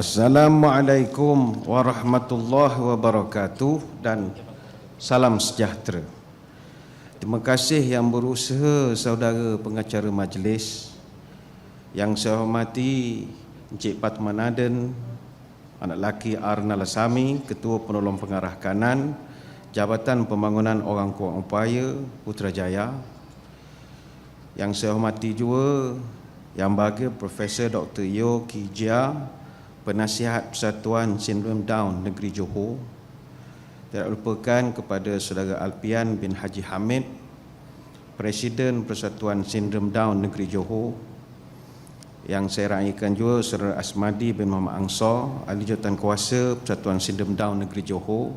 Assalamualaikum warahmatullahi wabarakatuh dan salam sejahtera. Terima kasih yang berusaha saudara pengacara majlis. Yang saya hormati Encik Patman Aden, anak lelaki Arnal Sami, Ketua Penolong Pengarah Kanan, Jabatan Pembangunan Orang Kuat Upaya Putrajaya. Yang saya hormati juga Yang Bahagia Profesor Dr. Yeo Ki Jia, Penasihat Persatuan Sindrom Down Negeri Johor. Tidak lupakan kepada Saudara Alpian bin Haji Hamid, Presiden Persatuan Sindrom Down Negeri Johor. Yang saya raikan juga Saudara Asmadi bin Muhammad Ansar, Ahli Jawatan Kuasa Persatuan Sindrom Down Negeri Johor.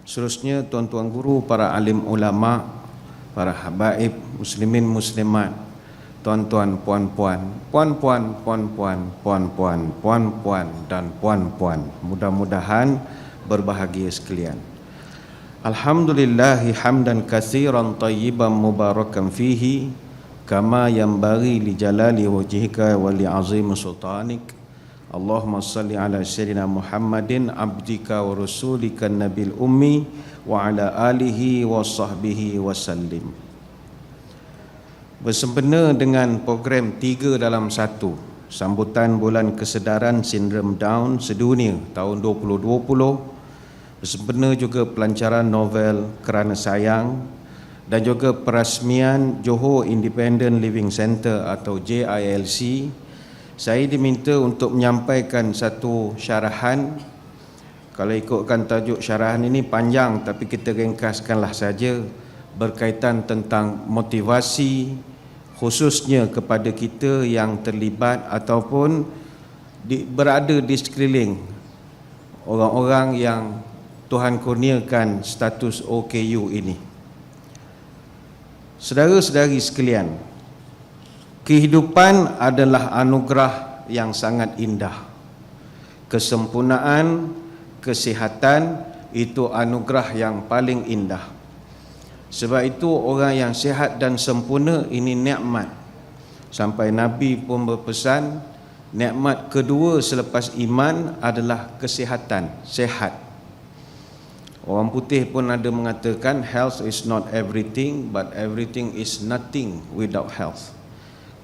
Seterusnya tuan-tuan guru, para alim ulama, para habaib, muslimin muslimat, tuan-tuan, puan-puan, puan-puan, puan-puan, puan-puan, puan-puan dan puan-puan, mudah-mudahan berbahagia sekalian. Alhamdulillahi hamdan katsiran tayyiban mubarakan fihi kama yanbaghi li jalali wajhika wa li azim sultanik. Allahumma salli ala sayyidina Muhammadin abdika wa rasulika nabil ummi wa ala alihi wa sahbihi wa sallim. Bersempena dengan program 3 dalam 1, sambutan Bulan Kesedaran Sindrom Down Sedunia tahun 2020, bersempena juga pelancaran novel Kerana Sayang dan juga perasmian Johor Independent Living Centre atau JILC, saya diminta untuk menyampaikan satu syarahan. Kalau ikutkan tajuk syarahan ini panjang, tapi kita ringkaskanlah saja, berkaitan tentang motivasi khususnya kepada kita yang terlibat ataupun berada di sekeliling orang-orang yang Tuhan kurniakan status OKU ini. Saudara-saudari sekalian, kehidupan adalah anugerah yang sangat indah. Kesempurnaan, kesihatan itu anugerah yang paling indah. Sebab itu orang yang sihat dan sempurna ini nikmat. Sampai Nabi pun berpesan, nikmat kedua selepas iman adalah kesihatan, sihat. Orang putih pun ada mengatakan health is not everything, but everything is nothing without health.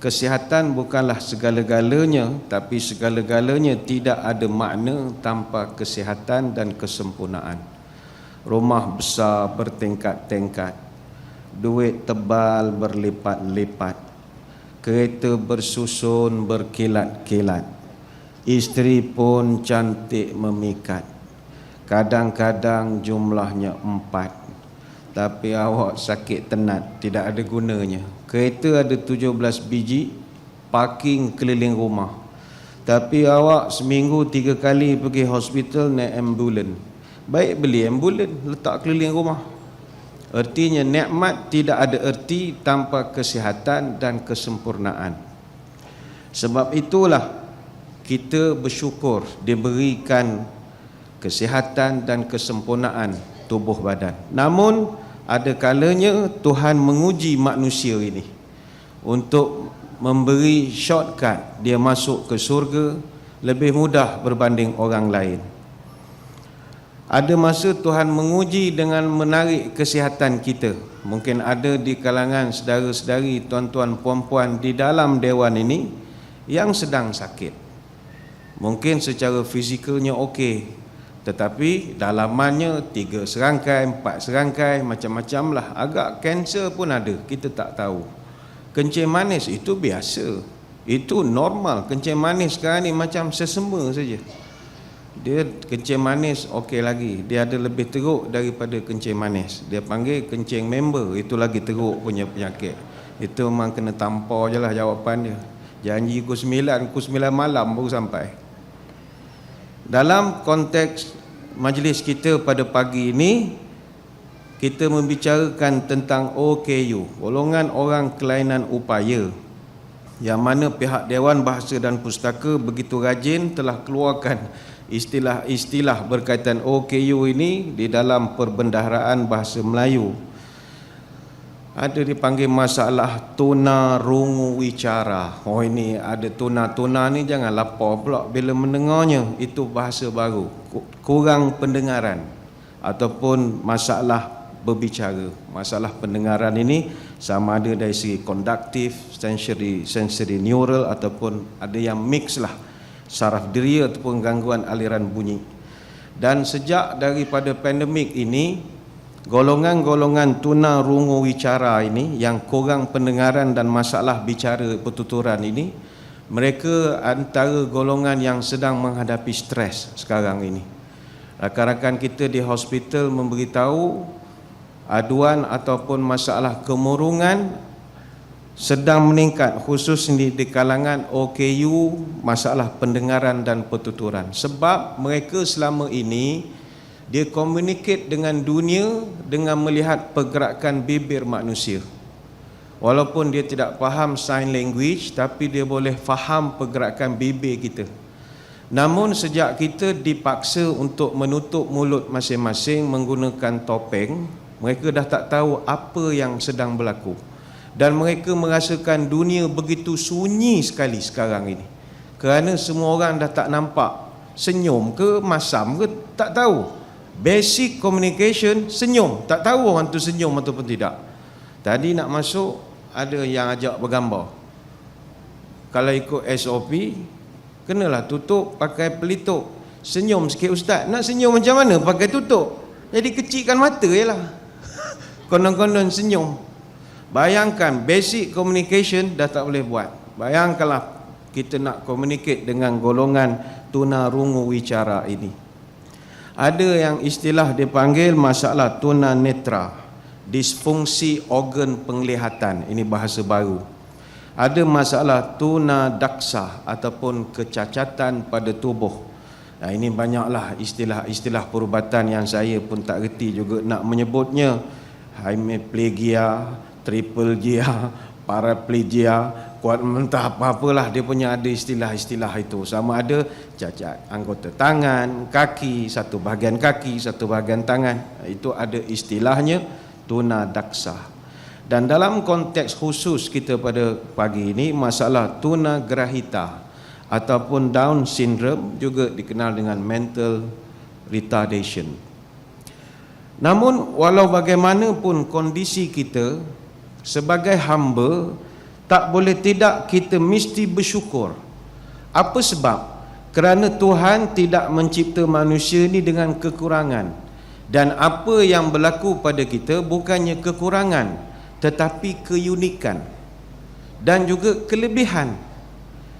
Kesihatan bukanlah segala-galanya, tapi segala-galanya tidak ada makna tanpa kesihatan dan kesempurnaan. Rumah besar bertingkat-tingkat, duit tebal berlipat-lipat, kereta bersusun berkilat-kilat, isteri pun cantik memikat, kadang-kadang jumlahnya 4, tapi awak sakit tenat, tidak ada gunanya. Kereta ada 17 biji, parking keliling rumah, tapi awak seminggu 3 kali pergi hospital naik ambulan. Baik beli ambulan, letak keliling rumah. Artinya nikmat tidak ada erti tanpa kesihatan dan kesempurnaan. Sebab itulah kita bersyukur diberikan kesihatan dan kesempurnaan tubuh badan. Namun ada kalanya Tuhan menguji manusia ini untuk memberi shortcut dia masuk ke syurga lebih mudah berbanding orang lain. Ada masa Tuhan menguji dengan menarik kesihatan kita. Mungkin ada di kalangan saudara-saudari, tuan-tuan, puan-puan di dalam dewan ini yang sedang sakit. Mungkin secara fizikalnya okey, tetapi dalamannya 3 serangkai, 4 serangkai, macam-macam lah. Agak kanser pun ada, kita tak tahu. Kencing manis itu biasa, itu normal. Kencing manis sekarang ni macam sesama saja. Dia kencing manis okey lagi, dia ada lebih teruk daripada kencing manis. Dia panggil kencing member, itu lagi teruk punya penyakit. Itu memang kena tampar je lah jawapan dia. Janji pukul 9 malam baru sampai. Dalam konteks majlis kita pada pagi ini, kita membicarakan tentang OKU, Golongan Orang Kelainan Upaya, yang mana pihak Dewan Bahasa dan Pustaka begitu rajin telah keluarkan istilah-istilah berkaitan OKU ini di dalam Perbendaharaan Bahasa Melayu. Ada dipanggil masalah tuna rungu wicara. Oh, ini ada tuna ni jangan lapar pula bila mendengarnya. Itu bahasa baru, kurang pendengaran ataupun masalah berbicara. Masalah pendengaran ini sama ada dari segi konduktif, sensory neural, ataupun ada yang mix lah, saraf deria ataupun gangguan aliran bunyi. Dan sejak daripada pandemik ini, golongan-golongan tuna rungu wicara ini yang kurang pendengaran dan masalah bicara pertuturan ini, mereka antara golongan yang sedang menghadapi stres sekarang ini. Rakan-rakan kita di hospital memberitahu aduan ataupun masalah kemurungan sedang meningkat, khusus di kalangan OKU, masalah pendengaran dan pertuturan. Sebab mereka selama ini dia communicate dengan dunia dengan melihat pergerakan bibir manusia. Walaupun dia tidak faham sign language, tapi dia boleh faham pergerakan bibir kita. Namun sejak kita dipaksa untuk menutup mulut masing-masing menggunakan topeng, mereka dah tak tahu apa yang sedang berlaku. Dan mereka merasakan dunia begitu sunyi sekali sekarang ini. Kerana semua orang dah tak nampak senyum ke masam ke, tak tahu. Basic communication, senyum, tak tahu orang tu senyum ataupun tidak. Tadi nak masuk, ada yang ajak bergambar. Kalau ikut SOP, kenalah tutup pakai pelitup. Senyum sikit ustaz. Nak senyum macam mana? Pakai tutup. Jadi kecilkan mata je lah. Konon-konon senyum. Bayangkan, basic communication dah tak boleh buat. Bayangkanlah kita nak communicate dengan golongan tuna rungu wicara ini. Ada yang istilah dipanggil masalah tuna netra, disfungsi organ penglihatan. Ini bahasa baru. Ada masalah tuna daksa ataupun kecacatan pada tubuh. Nah, ini banyaklah istilah-istilah perubatan yang saya pun tak reti juga nak menyebutnya. Hemiplegia, triplegia, paraplegia, kuat mentah apa-apalah, dia punya ada istilah-istilah itu. Sama ada cacat anggota tangan, kaki, satu bahagian kaki, satu bahagian tangan. Itu ada istilahnya tuna daksa. Dan dalam konteks khusus kita pada pagi ini, masalah tuna grahita ataupun Down syndrome juga dikenal dengan mental retardation. Namun walau bagaimanapun kondisi kita sebagai hamba, tak boleh tidak kita mesti bersyukur. Apa sebab? Kerana Tuhan tidak mencipta manusia ni dengan kekurangan. Dan apa yang berlaku pada kita bukannya kekurangan, tetapi keunikan dan juga kelebihan.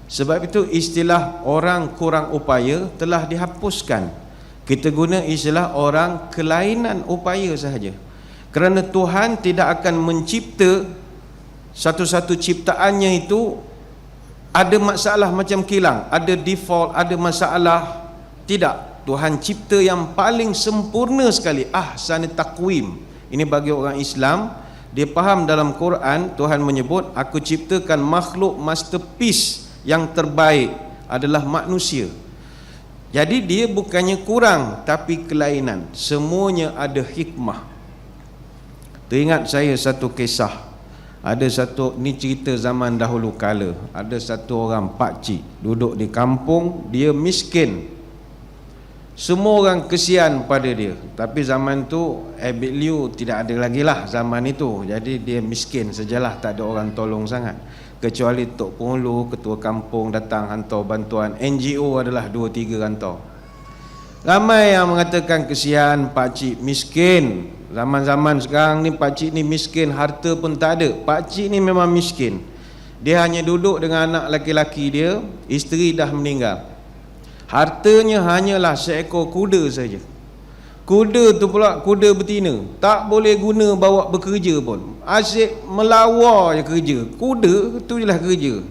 Sebab itu istilah orang kurang upaya telah dihapuskan. Kita guna istilah orang kelainan upaya sahaja. Kerana Tuhan tidak akan mencipta satu-satu ciptaannya itu ada masalah macam kilang, ada default, ada masalah. Tidak, Tuhan cipta yang paling sempurna sekali, ahsan taqwim. Ini bagi orang Islam, dia faham dalam Quran Tuhan menyebut aku ciptakan makhluk masterpiece yang terbaik adalah manusia. Jadi dia bukannya kurang tapi kelainan, semuanya ada hikmah. Teringat saya satu kisah. Ada satu, ni cerita zaman dahulu kala. Ada satu orang pakcik duduk di kampung, dia miskin. Semua orang kesian pada dia. Tapi zaman tu habit liu tidak ada lagi lah zaman itu. Jadi dia miskin sajalah, tak ada orang tolong sangat. Kecuali Tok Penghulu, ketua kampung datang hantar bantuan. NGO adalah 2-3 hantar. Ramai yang mengatakan kesian pakcik miskin. Zaman-zaman sekarang ni pakcik ni miskin, harta pun tak ada. Pakcik ni memang miskin. Dia hanya duduk dengan anak laki-laki dia, isteri dah meninggal. Hartanya hanyalah seekor kuda saja. Kuda tu pula kuda betina, tak boleh guna bawa bekerja pun. Asyik melawar je kerja. Kuda tu je lah kerja.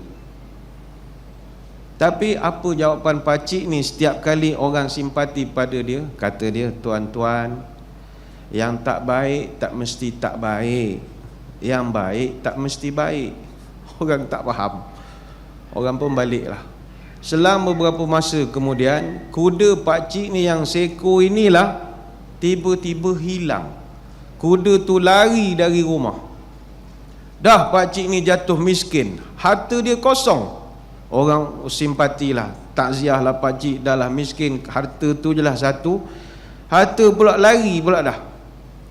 Tapi apa jawapan pakcik ni setiap kali orang simpati pada dia? Kata dia, tuan-tuan, yang tak baik tak mesti tak baik, yang baik tak mesti baik. Orang tak faham. Orang pun baliklah. Selang beberapa masa kemudian, kuda pakcik ni yang seekor inilah tiba-tiba hilang. Kuda tu lari dari rumah. Dah pakcik ni jatuh miskin, harta dia kosong, orang simpatilah, takziah lah pakcik dah lah miskin, harta tu je lah satu, harta pula lari pula dah.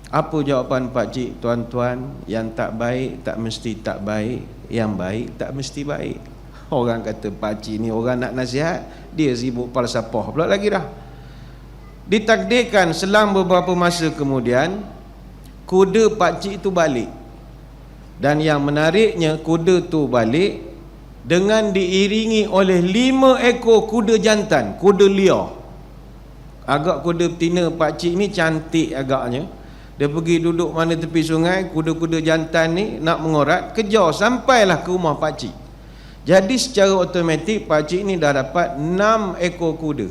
Apa jawapan pakcik? Tuan-tuan, yang tak baik tak mesti tak baik, yang baik tak mesti baik. Orang kata pakcik ni orang nak nasihat, dia sibuk falsafah pula lagi dah. Ditakdirkan selang beberapa masa kemudian, kuda pakcik tu balik. Dan yang menariknya, kuda tu balik dengan diiringi oleh 5 ekor kuda jantan, kuda liar. Agak kuda betina pakcik ni cantik agaknya. Dia pergi duduk mana tepi sungai, kuda-kuda jantan ni nak mengorat, kejar sampailah ke rumah pakcik. Jadi secara automatik pakcik ni dah dapat 6 ekor kuda.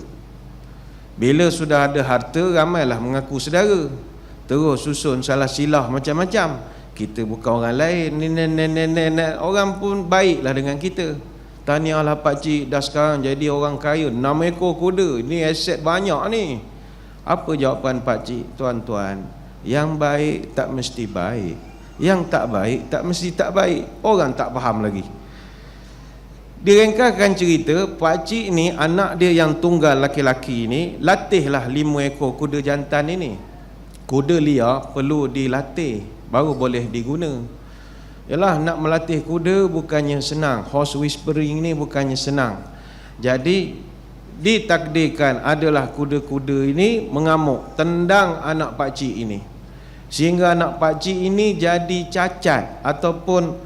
Bila sudah ada harta, ramailah mengaku saudara. Terus susun salah silah macam-macam. Kita bukan orang lain, orang pun baiklah dengan kita. Tahniahlah pakcik, dah sekarang jadi orang kaya, 6 ekor kuda, ni aset banyak ni. Apa jawapan pakcik? Tuan-tuan, yang baik tak mesti baik, yang tak baik tak mesti tak baik. Orang tak faham lagi. Direngkakan cerita, pakcik ni, anak dia yang tunggal laki-laki ni, latihlah 5 ekor kuda jantan ini. Kuda liar perlu dilatih baru boleh diguna. Yalah, nak melatih kuda bukannya senang. Horse whispering ni bukannya senang. Jadi ditakdirkan adalah kuda-kuda ini mengamuk, tendang anak pakcik ini, sehingga anak pakcik ini jadi cacat ataupun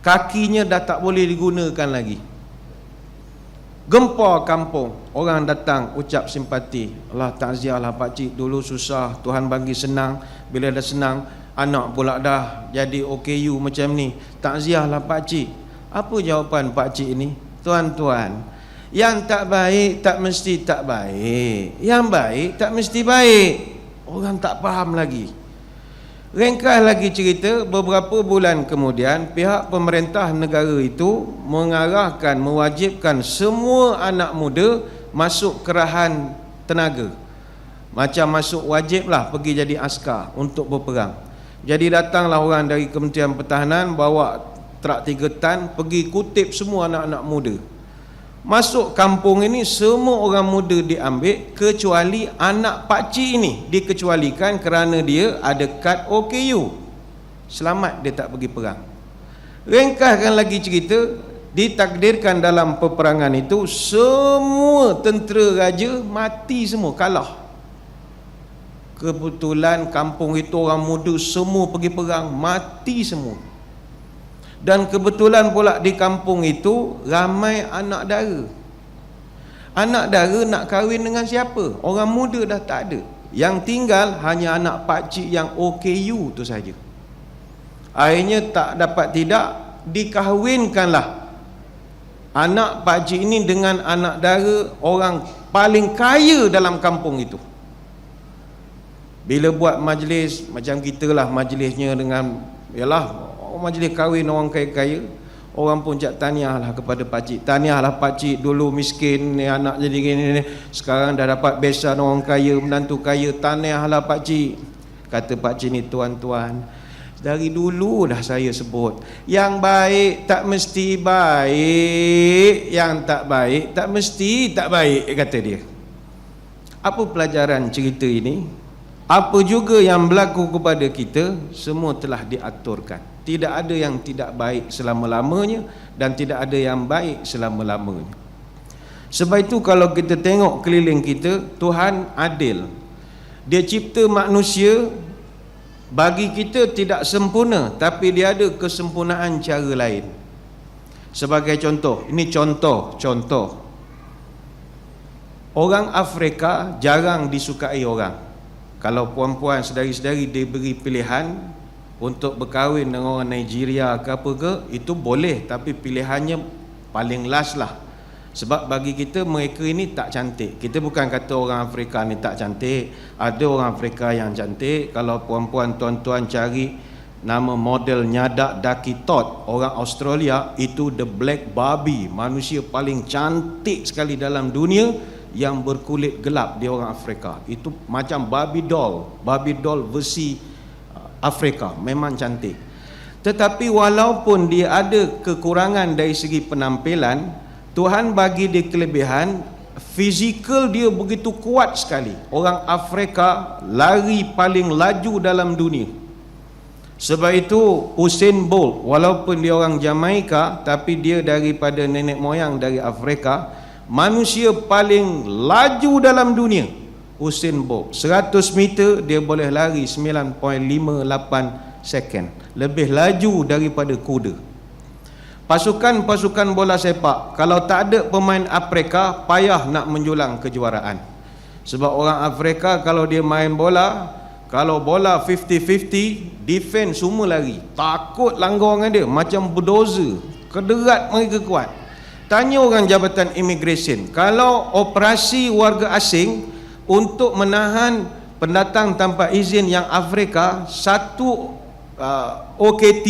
kakinya dah tak boleh digunakan lagi. Gempar kampung, orang datang ucap simpati. Allah, takziahlah pakcik, dulu susah, Tuhan bagi senang. Bila dah senang, anak pula dah jadi OKU macam ni. Takziahlah pakcik. Apa jawapan pakcik ni? Tuan-tuan, yang tak baik tak mesti tak baik, yang baik tak mesti baik. Orang tak faham lagi. Ringkas lagi cerita, beberapa bulan kemudian pihak pemerintah negara itu mengarahkan, mewajibkan semua anak muda masuk kerahan tenaga. Macam masuk wajib lah pergi jadi askar untuk berperang. Jadi datanglah orang dari Kementerian Pertahanan bawa trak 3 tan, pergi kutip semua anak-anak muda. Masuk kampung ini semua orang muda diambil kecuali anak pakcik ini dikecualikan kerana dia ada kad OKU. Selamat dia tak pergi perang. Ringkaskan lagi cerita, ditakdirkan dalam peperangan itu semua tentera raja mati semua, kalah. Kebetulan kampung itu orang muda semua pergi perang, mati semua. Dan kebetulan pula di kampung itu ramai anak dara. Anak dara nak kahwin dengan siapa? Orang muda dah tak ada. Yang tinggal hanya anak pakcik yang OKU tu saja. Akhirnya tak dapat tidak, dikahwinkanlah anak pakcik ini dengan anak dara orang paling kaya dalam kampung itu. Bila buat majlis, macam kita lah majlisnya dengan, yalah, majlis kahwin orang kaya-kaya, orang pun cak tahniah lah kepada pakcik. Tahniahlah pakcik, dulu miskin ni, anak jadi gini, sekarang dah dapat besan orang kaya, menantu kaya. Tahniahlah pakcik. Kata pakcik ni, tuan-tuan, dari dulu dah saya sebut, yang baik tak mesti baik, yang tak baik tak mesti tak baik, kata dia. Apa pelajaran cerita ini? Apa juga yang berlaku kepada kita, semua telah diaturkan. Tidak ada yang tidak baik selama-lamanya dan tidak ada yang baik selama-lamanya. Sebab itu kalau kita tengok keliling kita, Tuhan adil. Dia cipta manusia, bagi kita tidak sempurna, tapi dia ada kesempurnaan cara lain. Sebagai contoh, ini contoh. Orang Afrika jarang disukai orang. Kalau puan-puan sedari-sedari diberi pilihan untuk berkahwin dengan orang Nigeria ke apa ke, itu boleh, tapi pilihannya paling last lah. Sebab bagi kita mereka ini tak cantik. Kita bukan kata orang Afrika ni tak cantik, ada orang Afrika yang cantik. Kalau puan-puan, tuan-tuan cari nama model Nyadak Dakitot, orang Australia, itu the Black Barbie, manusia paling cantik sekali dalam dunia, yang berkulit gelap, dia orang Afrika. Itu macam Barbie doll versi Afrika, memang cantik. Tetapi walaupun dia ada kekurangan dari segi penampilan, Tuhan bagi dia kelebihan. Fizikal dia begitu kuat sekali. Orang Afrika lari paling laju dalam dunia. Sebab itu Usain Bolt, walaupun dia orang Jamaika, tapi dia daripada nenek moyang dari Afrika, manusia paling laju dalam dunia. Usain Bolt 100 meter dia boleh lari 9.58 second, lebih laju daripada kuda. Pasukan-pasukan bola sepak, kalau tak ada pemain Afrika, payah nak menjulang kejuaraan. Sebab orang Afrika kalau dia main bola, kalau bola 50-50, defense semua lari, takut langgar dengan dia, macam bulldozer, kederat mereka kuat. Tanya orang Jabatan Immigration, kalau operasi warga asing untuk menahan pendatang tanpa izin yang Afrika, satu OKT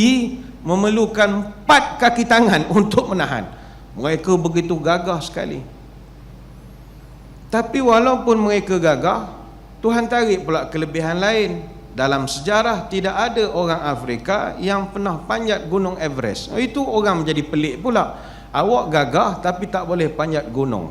memerlukan 4 kaki tangan untuk menahan. Mereka begitu gagah sekali. Tapi walaupun mereka gagah, Tuhan tarik pula kelebihan lain. Dalam sejarah tidak ada orang Afrika yang pernah panjat gunung Everest. Itu orang menjadi pelik pula. Awak gagah tapi tak boleh panjat gunung.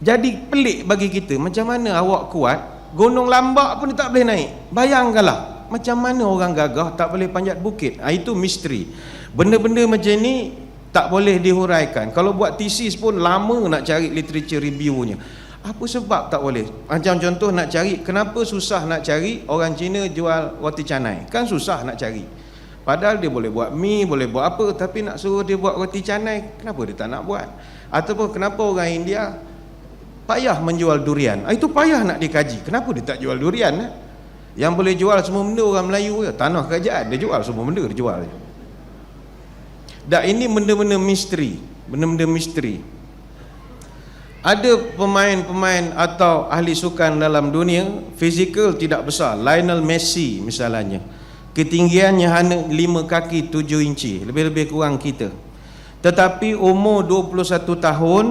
Jadi pelik bagi kita, macam mana awak kuat, gunung Lambak pun tak boleh naik. Bayangkanlah, macam mana orang gagah tak boleh panjat bukit. Itu misteri. Benda-benda macam ni tak boleh dihuraikan. Kalau buat tesis pun lama nak cari literature reviewnya. Apa sebab tak boleh? Macam contoh nak cari, kenapa susah nak cari orang Cina jual roti canai? Kan susah nak cari. Padahal dia boleh buat mi, boleh buat apa, tapi nak suruh dia buat roti canai, kenapa dia tak nak buat? Ataupun kenapa orang India payah menjual durian? Itu payah nak dikaji. Kenapa dia tak jual durian? Yang boleh jual semua benda orang Melayu, tanah kerajaan dia jual semua benda, dia jual. Dan ini benda-benda misteri, benda-benda misteri. Ada pemain-pemain atau ahli sukan dalam dunia, fizikal tidak besar. Lionel Messi misalnya, ketinggiannya hanya 5 kaki 7 inci, lebih-lebih kurang kita. Tetapi umur 21 tahun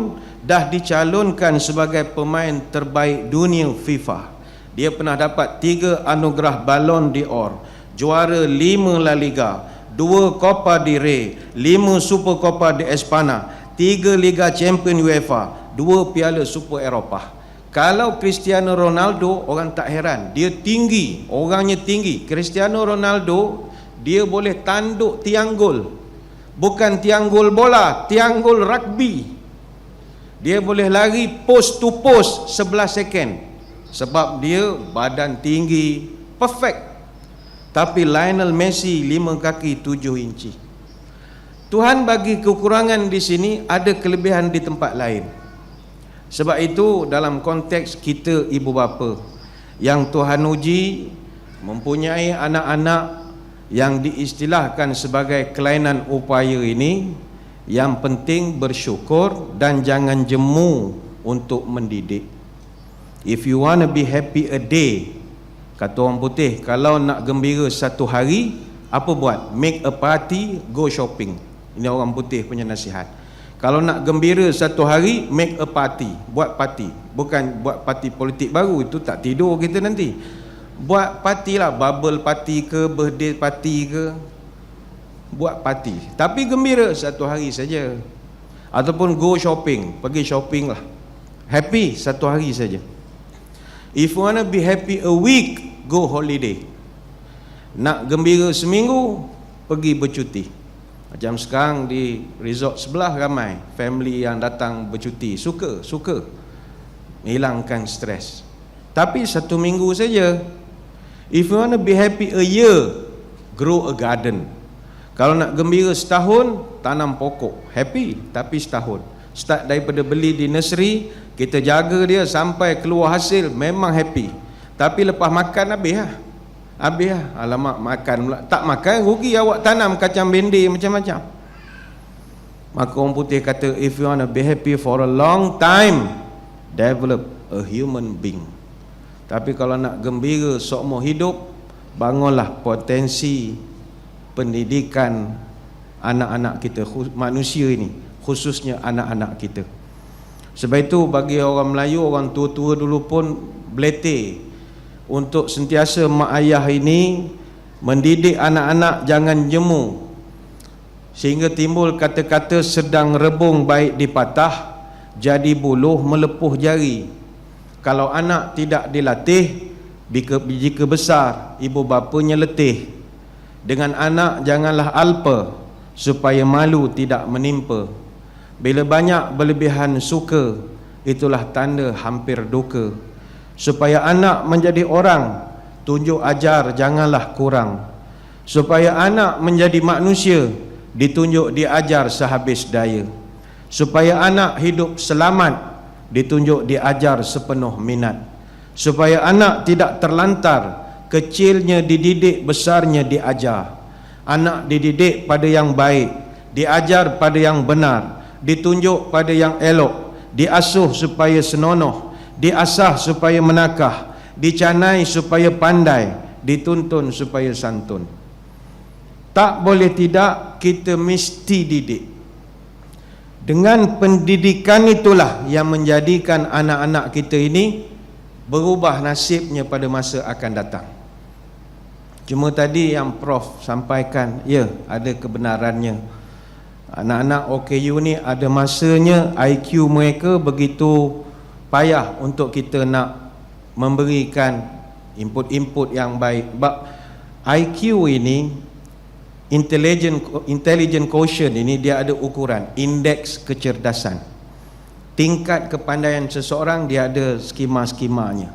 dah dicalonkan sebagai pemain terbaik dunia FIFA. Dia pernah dapat 3 anugerah Ballon d'Or, juara 5 La Liga, 2 Copa del Rey, 5 Super Copa de Espana, 3 Liga Champion UEFA, 2 Piala Super Eropah. Kalau Cristiano Ronaldo, orang tak heran, dia tinggi, orangnya tinggi. Cristiano Ronaldo dia boleh tanduk tiang gol, bukan tiang gol bola, tiang gol rugby. Dia boleh lari post to post 11 second, sebab dia badan tinggi, perfect. Tapi Lionel Messi 5 kaki 7 inci. Tuhan bagi kekurangan di sini, ada kelebihan di tempat lain. Sebab itu dalam konteks kita ibu bapa yang Tuhan uji, mempunyai anak-anak yang diistilahkan sebagai kelainan upaya ini, yang penting bersyukur dan jangan jemu untuk mendidik. If you want to be happy a day, kata orang putih, kalau nak gembira satu hari, apa buat? Make a party, go shopping. Ini orang putih punya nasihat. Kalau nak gembira satu hari, make a party, buat party. Bukan buat parti politik baru, itu tak tidur kita nanti. Buat party lah, bubble party ke, birthday party ke, buat party. Tapi gembira satu hari saja. Ataupun go shopping, pergi shopping lah. Happy satu hari saja. If you want to be happy a week, go holiday. Nak gembira seminggu, pergi bercuti. Macam sekarang di resort sebelah ramai family yang datang bercuti, suka hilangkan stres. Tapi satu minggu saja. If you want to be happy a year, grow a garden. Kalau nak gembira setahun, tanam pokok, happy, tapi setahun. Start daripada beli di nursery, kita jaga dia sampai keluar hasil, memang happy. Tapi lepas makan habis lah. Habis lah, alamak makan pula. Tak makan, rugi awak tanam kacang bendi macam-macam. Maka orang putih kata, if you want to be happy for a long time, develop a human being. Tapi kalau nak gembira seumur hidup, bangunlah potensi pendidikan anak-anak kita, manusia ini, khususnya anak-anak kita. Sebab itu bagi orang Melayu, orang tua-tua dulu pun beletih untuk sentiasa mak ayah ini Mendidik anak-anak jangan jemu sehingga timbul kata-kata sedang rebung baik dipatah, jadi buluh melepuh jari. Kalau anak tidak dilatih, jika besar ibu bapanya letih. Dengan anak janganlah alpa, supaya malu tidak menimpa. Bila banyak berlebihan suka, itulah tanda hampir duka. Supaya anak menjadi orang, tunjuk ajar janganlah kurang. Supaya anak menjadi manusia, ditunjuk diajar sehabis daya. Supaya anak hidup selamat, ditunjuk diajar sepenuh minat. Supaya anak tidak terlantar, kecilnya dididik, besarnya diajar. Anak dididik pada yang baik, diajar pada yang benar, ditunjuk pada yang elok, diasuh supaya senonoh, diasah supaya menakah, dicanai supaya pandai, dituntun supaya santun. Tak boleh tidak, kita mesti didik. Dengan pendidikan itulah yang menjadikan anak-anak kita ini berubah nasibnya pada masa akan datang. Cuma tadi yang Prof sampaikan, ya, ada kebenarannya. Anak-anak OKU ni ada masanya IQ mereka begitu payah untuk kita nak memberikan input-input yang baik. Sebab IQ ini, intelligent quotient ini, dia ada ukuran, indeks kecerdasan. Tingkat kepandaian seseorang dia ada skema-skemanya.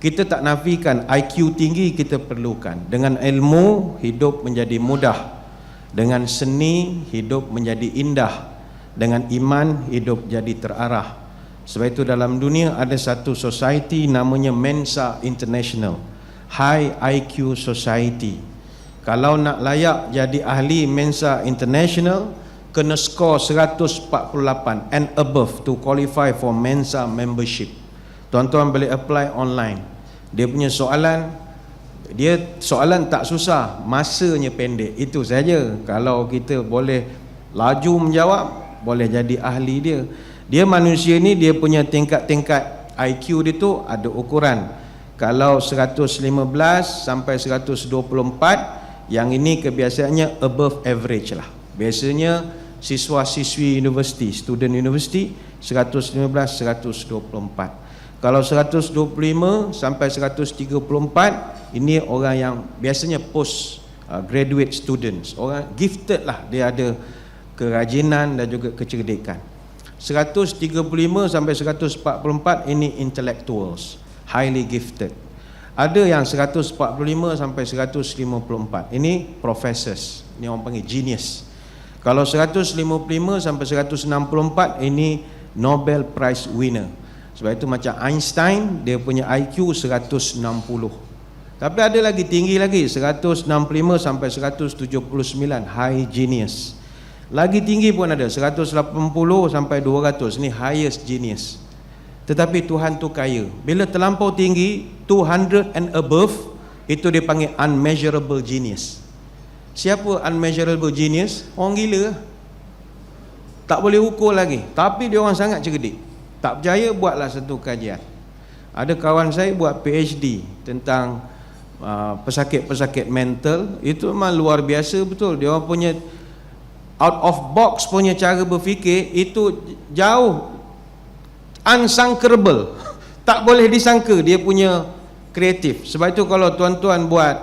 Kita tak nafikan IQ tinggi kita perlukan. Dengan ilmu hidup menjadi mudah, dengan seni hidup menjadi indah, dengan iman hidup jadi terarah. Sebab itu dalam dunia ada satu society namanya Mensa International, High IQ Society. Kalau nak layak jadi ahli Mensa International, kena skor 148 and above to qualify for Mensa membership. Tuan-tuan boleh apply online. Dia punya soalan, soalan tak susah, masanya pendek, itu saja. Kalau kita boleh laju menjawab, boleh jadi ahli dia. Dia manusia ni, dia punya tingkat-tingkat IQ dia tu ada ukuran. Kalau 115 sampai 124, yang ini kebiasaannya above average lah. Biasanya siswa-siswi universiti, student university, 115, 124. Kalau 125 sampai 134, ini orang yang biasanya post graduate students, orang gifted lah, dia ada kerajinan dan juga kecerdikan. 135 sampai 144 ini intellectuals, highly gifted. Ada yang 145 sampai 154, ini professors, ini orang panggil genius. Kalau 155 sampai 164, ini Nobel Prize winner. Sebab itu macam Einstein, dia punya IQ 160. Tapi ada lagi tinggi lagi, 165 sampai 179, high genius. Lagi tinggi pun ada, 180 sampai 200, ni highest genius. Tetapi Tuhan tu kaya. Bila terlampau tinggi, 200 and above, itu dia panggil unmeasurable genius. Siapa unmeasurable genius? Orang gila. Tak boleh ukur lagi. Tapi dia orang sangat cerdik. Tak percaya, buatlah satu kajian. Ada kawan saya buat PhD tentang pesakit-pesakit mental. Itu memang luar biasa betul. Dia orang punya out of box punya cara berfikir itu jauh unsangkable. Tak boleh disangka dia punya kreatif. Sebab itu kalau tuan-tuan buat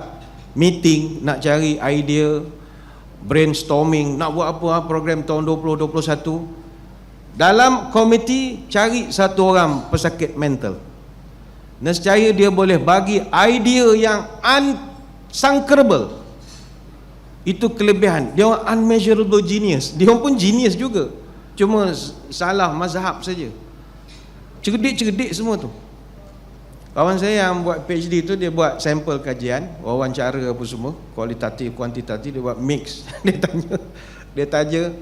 meeting, nak cari idea, brainstorming, nak buat apa program tahun 2021, dalam komiti cari satu orang pesakit mental. Nescaya dia boleh bagi idea yang unsangkable. Itu kelebihan. Dia orang unmeasurable genius. Dia orang pun genius juga. Cuma salah mazhab saja. Cerdik-cerdik semua tu. Kawan saya yang buat PhD tu, dia buat sampel kajian, wawancara apa semua, kualitatif, kuantitatif, dia buat mix. Dia tanya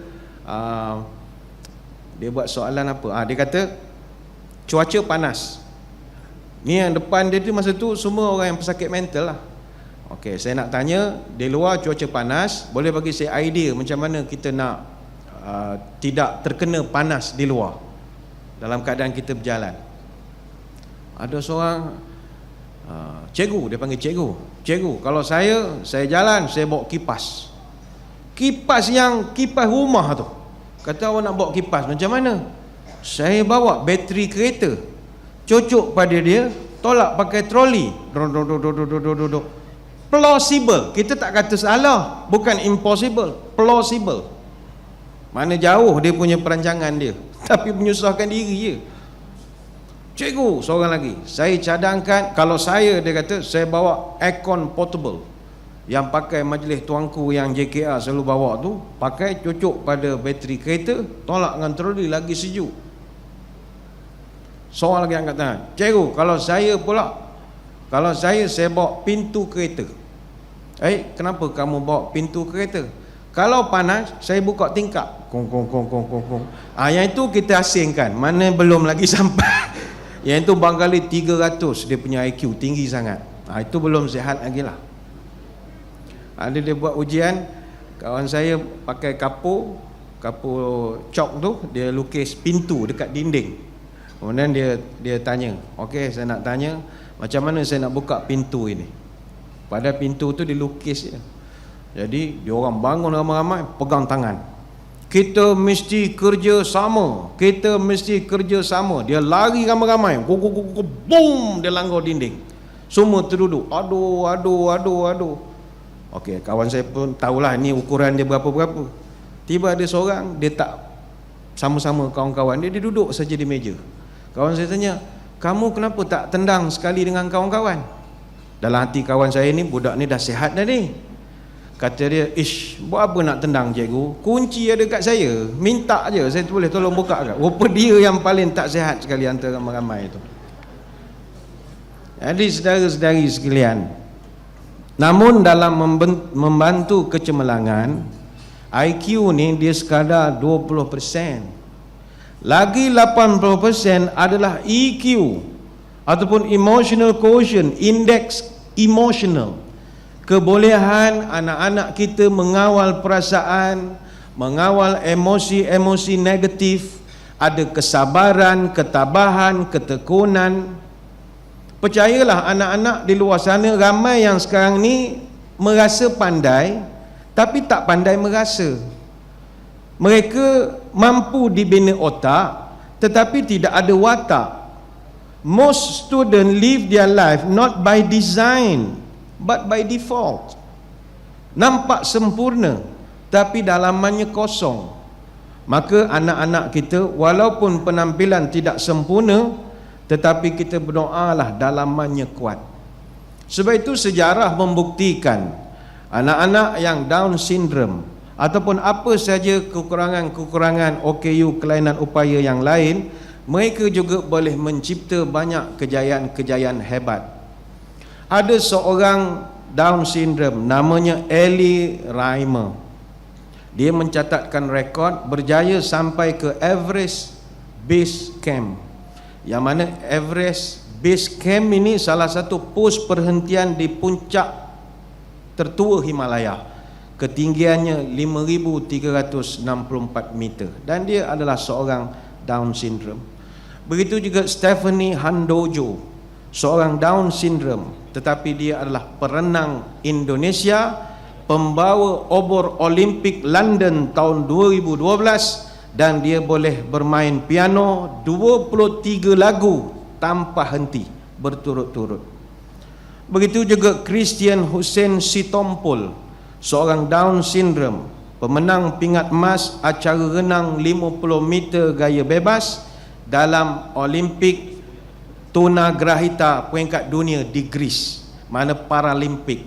dia buat soalan apa? Dia kata cuaca panas. Ni yang depan dia tu masa tu semua orang yang pesakit mental lah. Okey, saya nak tanya, di luar cuaca panas, boleh bagi saya idea macam mana kita nak tidak terkena panas di luar dalam keadaan kita berjalan. Ada seorang Cikgu, dia panggil cikgu. Cikgu, kalau saya jalan, saya bawa kipas. Kipas rumah tu. Kata awak nak bawa kipas, macam mana? Saya bawa bateri kereta. Cocok pada dia, tolak pakai troli. Plausible. Kita tak kata salah, bukan impossible, plausible. Mana jauh dia punya perancangan dia, tapi menyusahkan diri je. Cikgu, seorang lagi, saya cadangkan, kalau saya, dia kata, saya bawa aircon portable yang pakai majlis tuanku yang JKR selalu bawa tu, pakai cocok pada bateri kereta, tolak dengan troli, lagi sejuk. Seorang lagi angkat tangan, cikgu, kalau saya pula, saya bawa pintu kereta. Kenapa kamu bawa pintu kereta? Kalau panas, saya buka tingkap. Kong. Yang itu kita asingkan, mana belum lagi sampai. Yang itu barangkali 300 dia punya IQ, tinggi sangat. Itu belum sihat lagi lah. Ada dia buat ujian, kawan saya pakai kapur cok tu, dia lukis pintu dekat dinding. Kemudian dia tanya, okey, saya nak tanya, macam mana saya nak buka pintu ini? Pada pintu tu dilukis je. Jadi dia orang bangun ramai-ramai, pegang tangan. Kita mesti kerja sama. Dia lari ramai-ramai. Boom, dia langgar dinding. Semua terduduk. Aduh. Okey, kawan saya pun tahulah ni ukuran dia berapa-berapa. Tiba ada seorang, dia tak sama-sama kawan-kawan dia duduk saja di meja. Kawan saya tanya, kamu kenapa tak tendang sekali dengan kawan-kawan? Dalam hati kawan saya ni, budak ni dah sihat dah ni. Kata dia, buat apa nak tendang cikgu? Kunci ada kat saya, minta je, saya boleh tolong buka kat. Rupa dia yang paling tak sihat sekali antara ramai-ramai itu. Jadi saudara-saudari sekalian, namun dalam membantu kecemerlangan, IQ ni dia sekadar 20%. Lagi 80% adalah EQ ataupun emotional quotient, index emotional. Kebolehan anak-anak kita mengawal perasaan, mengawal emosi-emosi negatif, ada kesabaran, ketabahan, ketekunan. Percayalah, anak-anak di luar sana ramai yang sekarang ni merasa pandai tapi tak pandai merasa. Mereka mampu dibina otak tetapi tidak ada watak. Most students live their life not by design but by default. Nampak sempurna tapi dalamannya kosong. Maka anak-anak kita walaupun penampilan tidak sempurna, tetapi kita berdoalah dalamannya kuat. Sebab itu sejarah membuktikan anak-anak yang Down syndrome ataupun apa saja kekurangan-kekurangan OKU, kelainan upaya yang lain, mereka juga boleh mencipta banyak kejayaan-kejayaan hebat. Ada seorang Down syndrome namanya Ellie Reimer. Dia mencatatkan rekod berjaya sampai ke Everest Base Camp. Yang mana Everest Base Camp ini salah satu pos perhentian di puncak tertua Himalaya. Ketinggiannya 5,364 meter. Dan dia adalah seorang Down syndrome. Begitu juga Stephanie Handojo, seorang Down syndrome, tetapi dia adalah perenang Indonesia, pembawa obor Olimpik London tahun 2012, dan dia boleh bermain piano 23 lagu tanpa henti berturut-turut. Begitu juga Christian Hussein Sitompul, seorang Down syndrome, pemenang pingat emas acara renang 50 meter gaya bebas dalam Olimpik Tuna Grahita peringkat dunia di Greece, mana Paralimpik.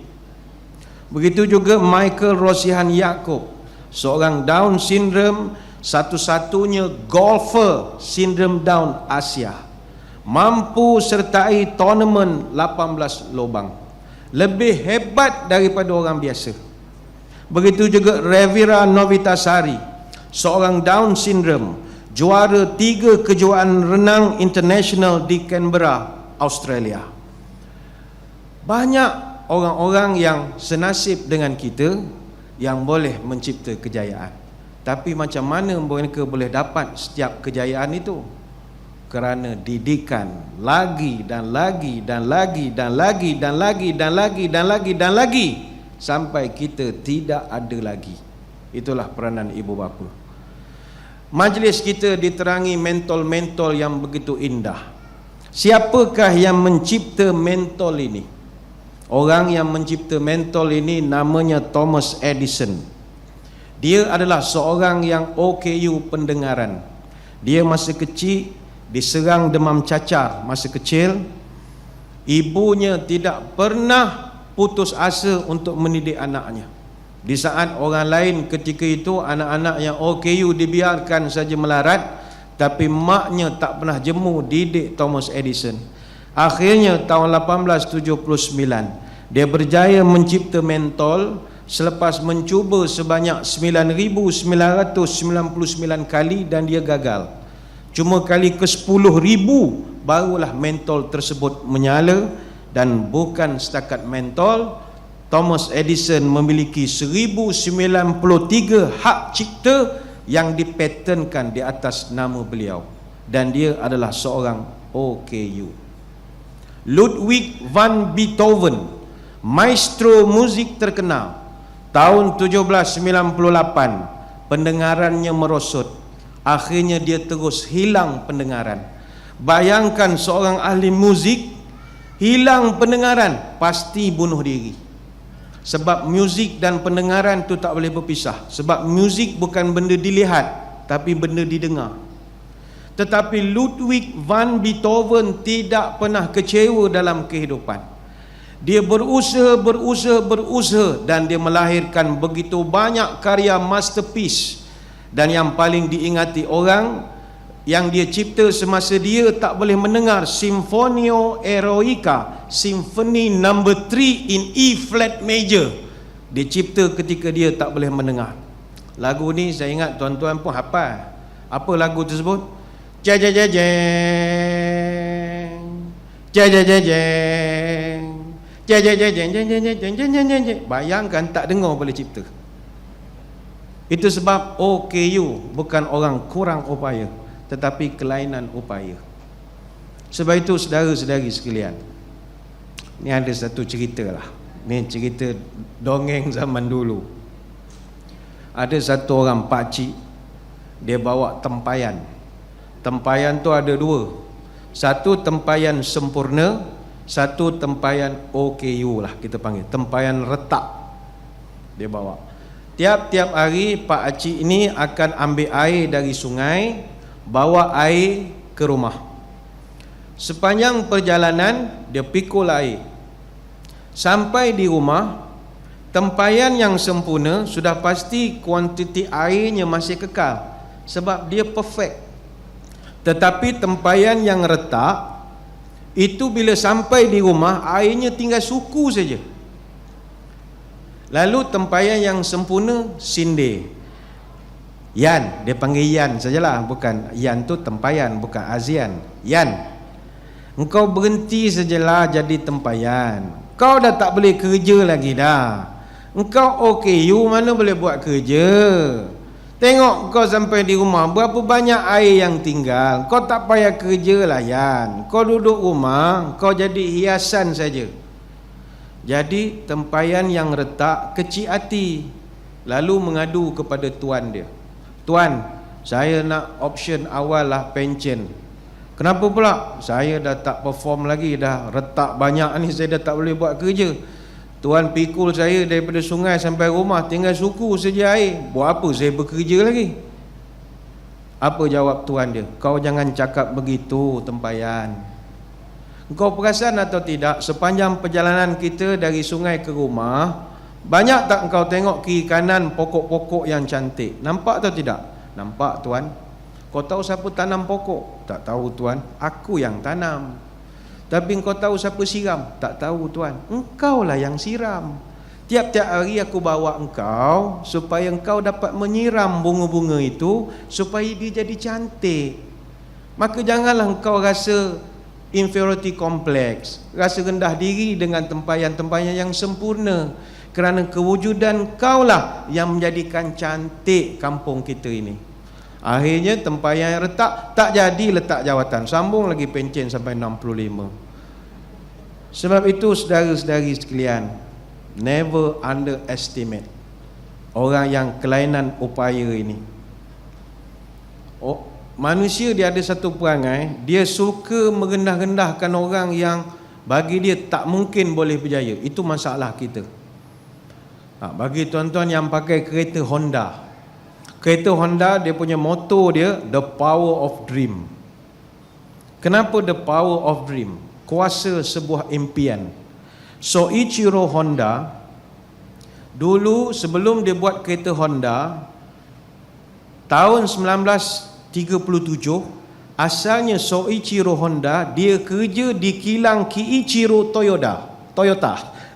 Begitu juga Michael Rosihan Yaakob, seorang Down syndrome, satu-satunya golfer sindrom Down Asia, mampu sertai tournament 18 lubang, lebih hebat daripada orang biasa. Begitu juga Revira Novitasari, seorang Down syndrome, juara 3 kejuaraan renang international di Canberra, Australia. Banyak orang-orang yang senasib dengan kita yang boleh mencipta kejayaan. Tapi macam mana mereka boleh dapat setiap kejayaan itu? kerana didikan lagi dan lagi dan lagi dan lagi dan lagi dan lagi dan lagi dan lagi sampai kita tidak ada lagi. Itulah peranan ibu bapa. Majlis kita diterangi mentol-mentol yang begitu indah. Siapakah yang mencipta mentol ini? Orang yang mencipta mentol ini namanya Thomas Edison. Dia adalah seorang yang OKU pendengaran. Dia masa kecil diserang demam cacar masa kecil. Ibunya tidak pernah putus asa untuk mendidik anaknya. Di saat orang lain ketika itu anak-anak yang OKU dibiarkan saja melarat, tapi maknya tak pernah jemu didik Thomas Edison. Akhirnya tahun 1879 dia berjaya mencipta mentol selepas mencuba sebanyak 9,999 kali dan dia gagal. Cuma kali ke-10,000 barulah mentol tersebut menyala. Dan bukan setakat mentol, Thomas Edison memiliki 1093 hak cipta yang dipatenkan di atas nama beliau, dan dia adalah seorang OKU. Ludwig van Beethoven, maestro musik terkenal, tahun 1798 pendengarannya merosot. Akhirnya dia terus hilang pendengaran. Bayangkan seorang ahli muzik hilang pendengaran, pasti bunuh diri. Sebab muzik dan pendengaran tu tak boleh berpisah. Sebab muzik bukan benda dilihat, tapi benda didengar. Tetapi Ludwig van Beethoven tidak pernah kecewa dalam kehidupan. Dia berusaha dan dia melahirkan begitu banyak karya masterpiece. Dan yang paling diingati orang, yang dia cipta semasa dia tak boleh mendengar Sinfonio Eroica, Symphony No. 3 in E flat major. Dia cipta ketika dia tak boleh mendengar. Lagu ni saya ingat tuan-tuan pun hafal. Apa lagu tersebut? Jajajajeng, jajajajeng, jajajajeng. Bayangkan tak dengar boleh cipta. Itu sebab OKU bukan orang kurang upaya, tetapi kelainan upaya. Sebab itu saudara-saudari sekalian, ni ada satu cerita lah. Ni cerita dongeng zaman dulu. Ada satu orang pakcik, dia bawa tempayan. Tempayan tu ada dua. Satu tempayan sempurna, satu tempayan OKU lah kita panggil, tempayan retak. Dia bawa. Tiap-tiap hari Pak Acik ini akan ambil air dari sungai, bawa air ke rumah. Sepanjang perjalanan dia pikul air. Sampai di rumah, tempayan yang sempurna sudah pasti kuantiti airnya masih kekal, sebab dia perfect. Tetapi tempayan yang retak itu bila sampai di rumah airnya tinggal suku saja. Lalu tempayan yang sempurna sindir. Yan, dia panggil Yan sajalah, bukan Yan tu tempayan, bukan Azian. Yan, engkau berhenti sajalah jadi tempayan. Kau dah tak boleh kerja lagi dah. Engkau OKU mana boleh buat kerja. Tengok kau sampai di rumah, berapa banyak air yang tinggal. Kau tak payah kerja lah Yan. Kau duduk rumah, kau jadi hiasan saja. Jadi tempayan yang retak kecil hati, lalu mengadu kepada tuan dia. Tuan, saya nak option awal lah pension. Kenapa pula? Saya dah tak perform lagi, dah retak banyak ni, saya dah tak boleh buat kerja. Tuan pikul saya daripada sungai sampai rumah, tinggal suku saja air. Buat apa saya bekerja lagi? Apa jawab tuan dia? Kau jangan cakap begitu tempayan. Kau perasan atau tidak, sepanjang perjalanan kita dari sungai ke rumah, banyak tak engkau tengok kiri kanan pokok-pokok yang cantik? Nampak atau tidak? Nampak tuan. Kau tahu siapa tanam pokok? Tak tahu tuan. Aku yang tanam. Tapi engkau tahu siapa siram? Tak tahu tuan. Engkaulah yang siram. Tiap-tiap hari aku bawa engkau supaya engkau dapat menyiram bunga-bunga itu supaya dia jadi cantik. Maka janganlah engkau rasa inferiority complex, rasa rendah diri dengan tempayan-tempayan yang sempurna, kerana kewujudan kaulah yang menjadikan cantik kampung kita ini. Akhirnya tempayan retak, tak jadi letak jawatan, sambung lagi pencen sampai 65. Sebab itu saudara-saudari sekalian, never underestimate orang yang kelainan upaya ini. Manusia dia ada satu perangai, dia suka merendah-rendahkan orang yang bagi dia tak mungkin boleh berjaya. Itu masalah kita. Bagi tuan-tuan yang pakai kereta Honda, kereta Honda dia punya motor dia the power of dream. Kenapa the power of dream? Kuasa sebuah impian. Soichiro Honda dulu sebelum dia buat kereta Honda tahun 1937, asalnya Soichiro Honda dia kerja di kilang Kiichiro Toyota.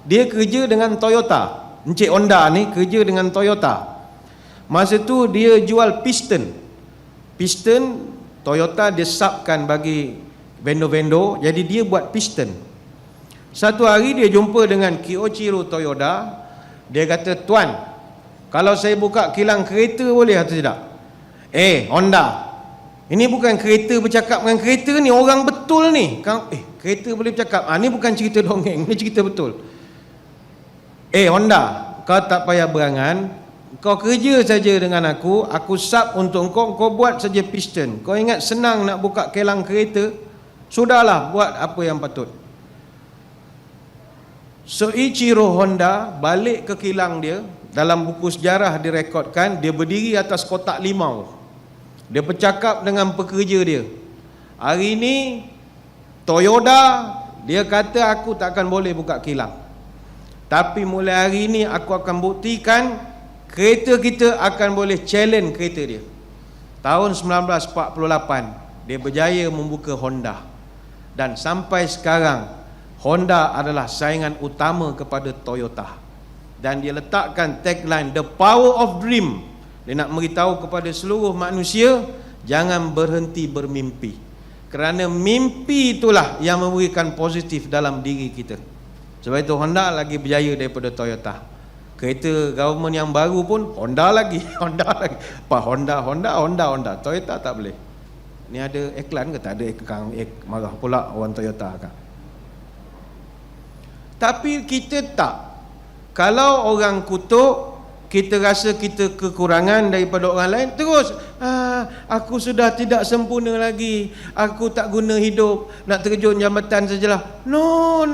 Dia kerja dengan Toyota. Encik Honda ni kerja dengan Toyota. Masa tu dia jual piston Toyota dia subkan bagi vendor-vendor, jadi dia buat piston. Satu hari dia jumpa dengan Kiichiro Toyoda. Dia kata, "Tuan, kalau saya buka kilang kereta boleh atau tidak?" Honda, ini bukan kereta bercakap dengan kereta ni, orang betul ni. Kereta boleh bercakap. Ni bukan cerita dongeng, ni cerita betul. Honda, kau tak payah berangan, kau kerja saja dengan aku sub untuk kau buat saja piston. Kau ingat senang nak buka kilang kereta? Sudahlah, buat apa yang patut. Soichiro Honda balik ke kilang dia. Dalam buku sejarah direkodkan, dia berdiri atas kotak limau. Dia bercakap dengan pekerja dia. Hari ini Toyota, dia kata aku takkan boleh buka kilang. Tapi mulai hari ini aku akan buktikan kereta kita akan boleh challenge kereta dia. Tahun 1948 dia berjaya membuka Honda. Dan sampai sekarang Honda adalah saingan utama kepada Toyota. Dan dia letakkan tagline the power of dream. Dia nak beritahu kepada seluruh manusia, jangan berhenti bermimpi. Kerana mimpi itulah yang memberikan positif dalam diri kita. Sebab itu Honda lagi berjaya daripada Toyota. Kereta government yang baru pun Honda lagi. Honda. Toyota tak boleh. Ni ada iklan ke? Tak ada iklan. Marah pula orang Toyota kan. Tapi kita tak. Kalau orang kutuk, kita rasa kita kekurangan daripada orang lain, terus aku sudah tidak sempurna lagi, aku tak guna hidup, nak terjun jambatan sajalah. No.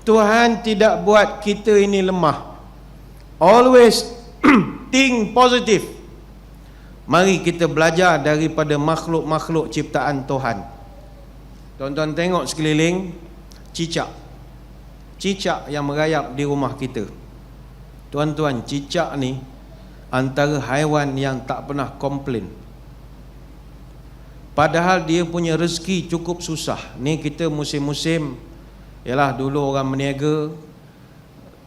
Tuhan tidak buat kita ini lemah. Always think positive. Mari kita belajar daripada makhluk-makhluk ciptaan Tuhan. Tuan-tuan tengok sekeliling, cicak yang merayap di rumah kita. Tuan-tuan, cicak ni antara haiwan yang tak pernah komplain. Padahal dia punya rezeki cukup susah. Ni kita musim-musim, ialah dulu orang meniaga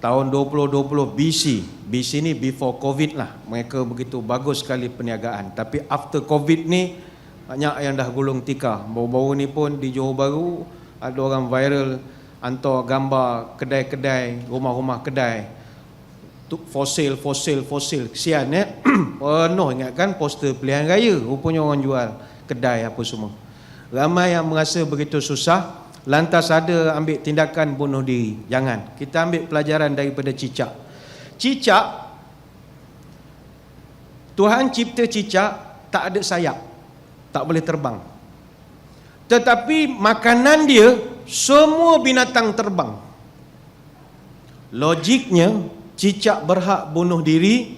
tahun 2020 BC ni before Covid lah. Mereka begitu bagus sekali perniagaan. Tapi after Covid ni banyak yang dah gulung tikar. Baru-baru ni pun di Johor Bahru ada orang viral hantar gambar kedai-kedai, rumah-rumah kedai fosil. Kesian penuh, ingatkan poster pilihan raya, rupanya orang jual kedai apa semua. Ramai yang merasa begitu susah, lantas ada ambil tindakan bunuh diri. Jangan. Kita ambil pelajaran daripada cicak. Tuhan cipta cicak tak ada sayap, tak boleh terbang. Tetapi makanan dia semua binatang terbang. Logiknya cicak berhak bunuh diri,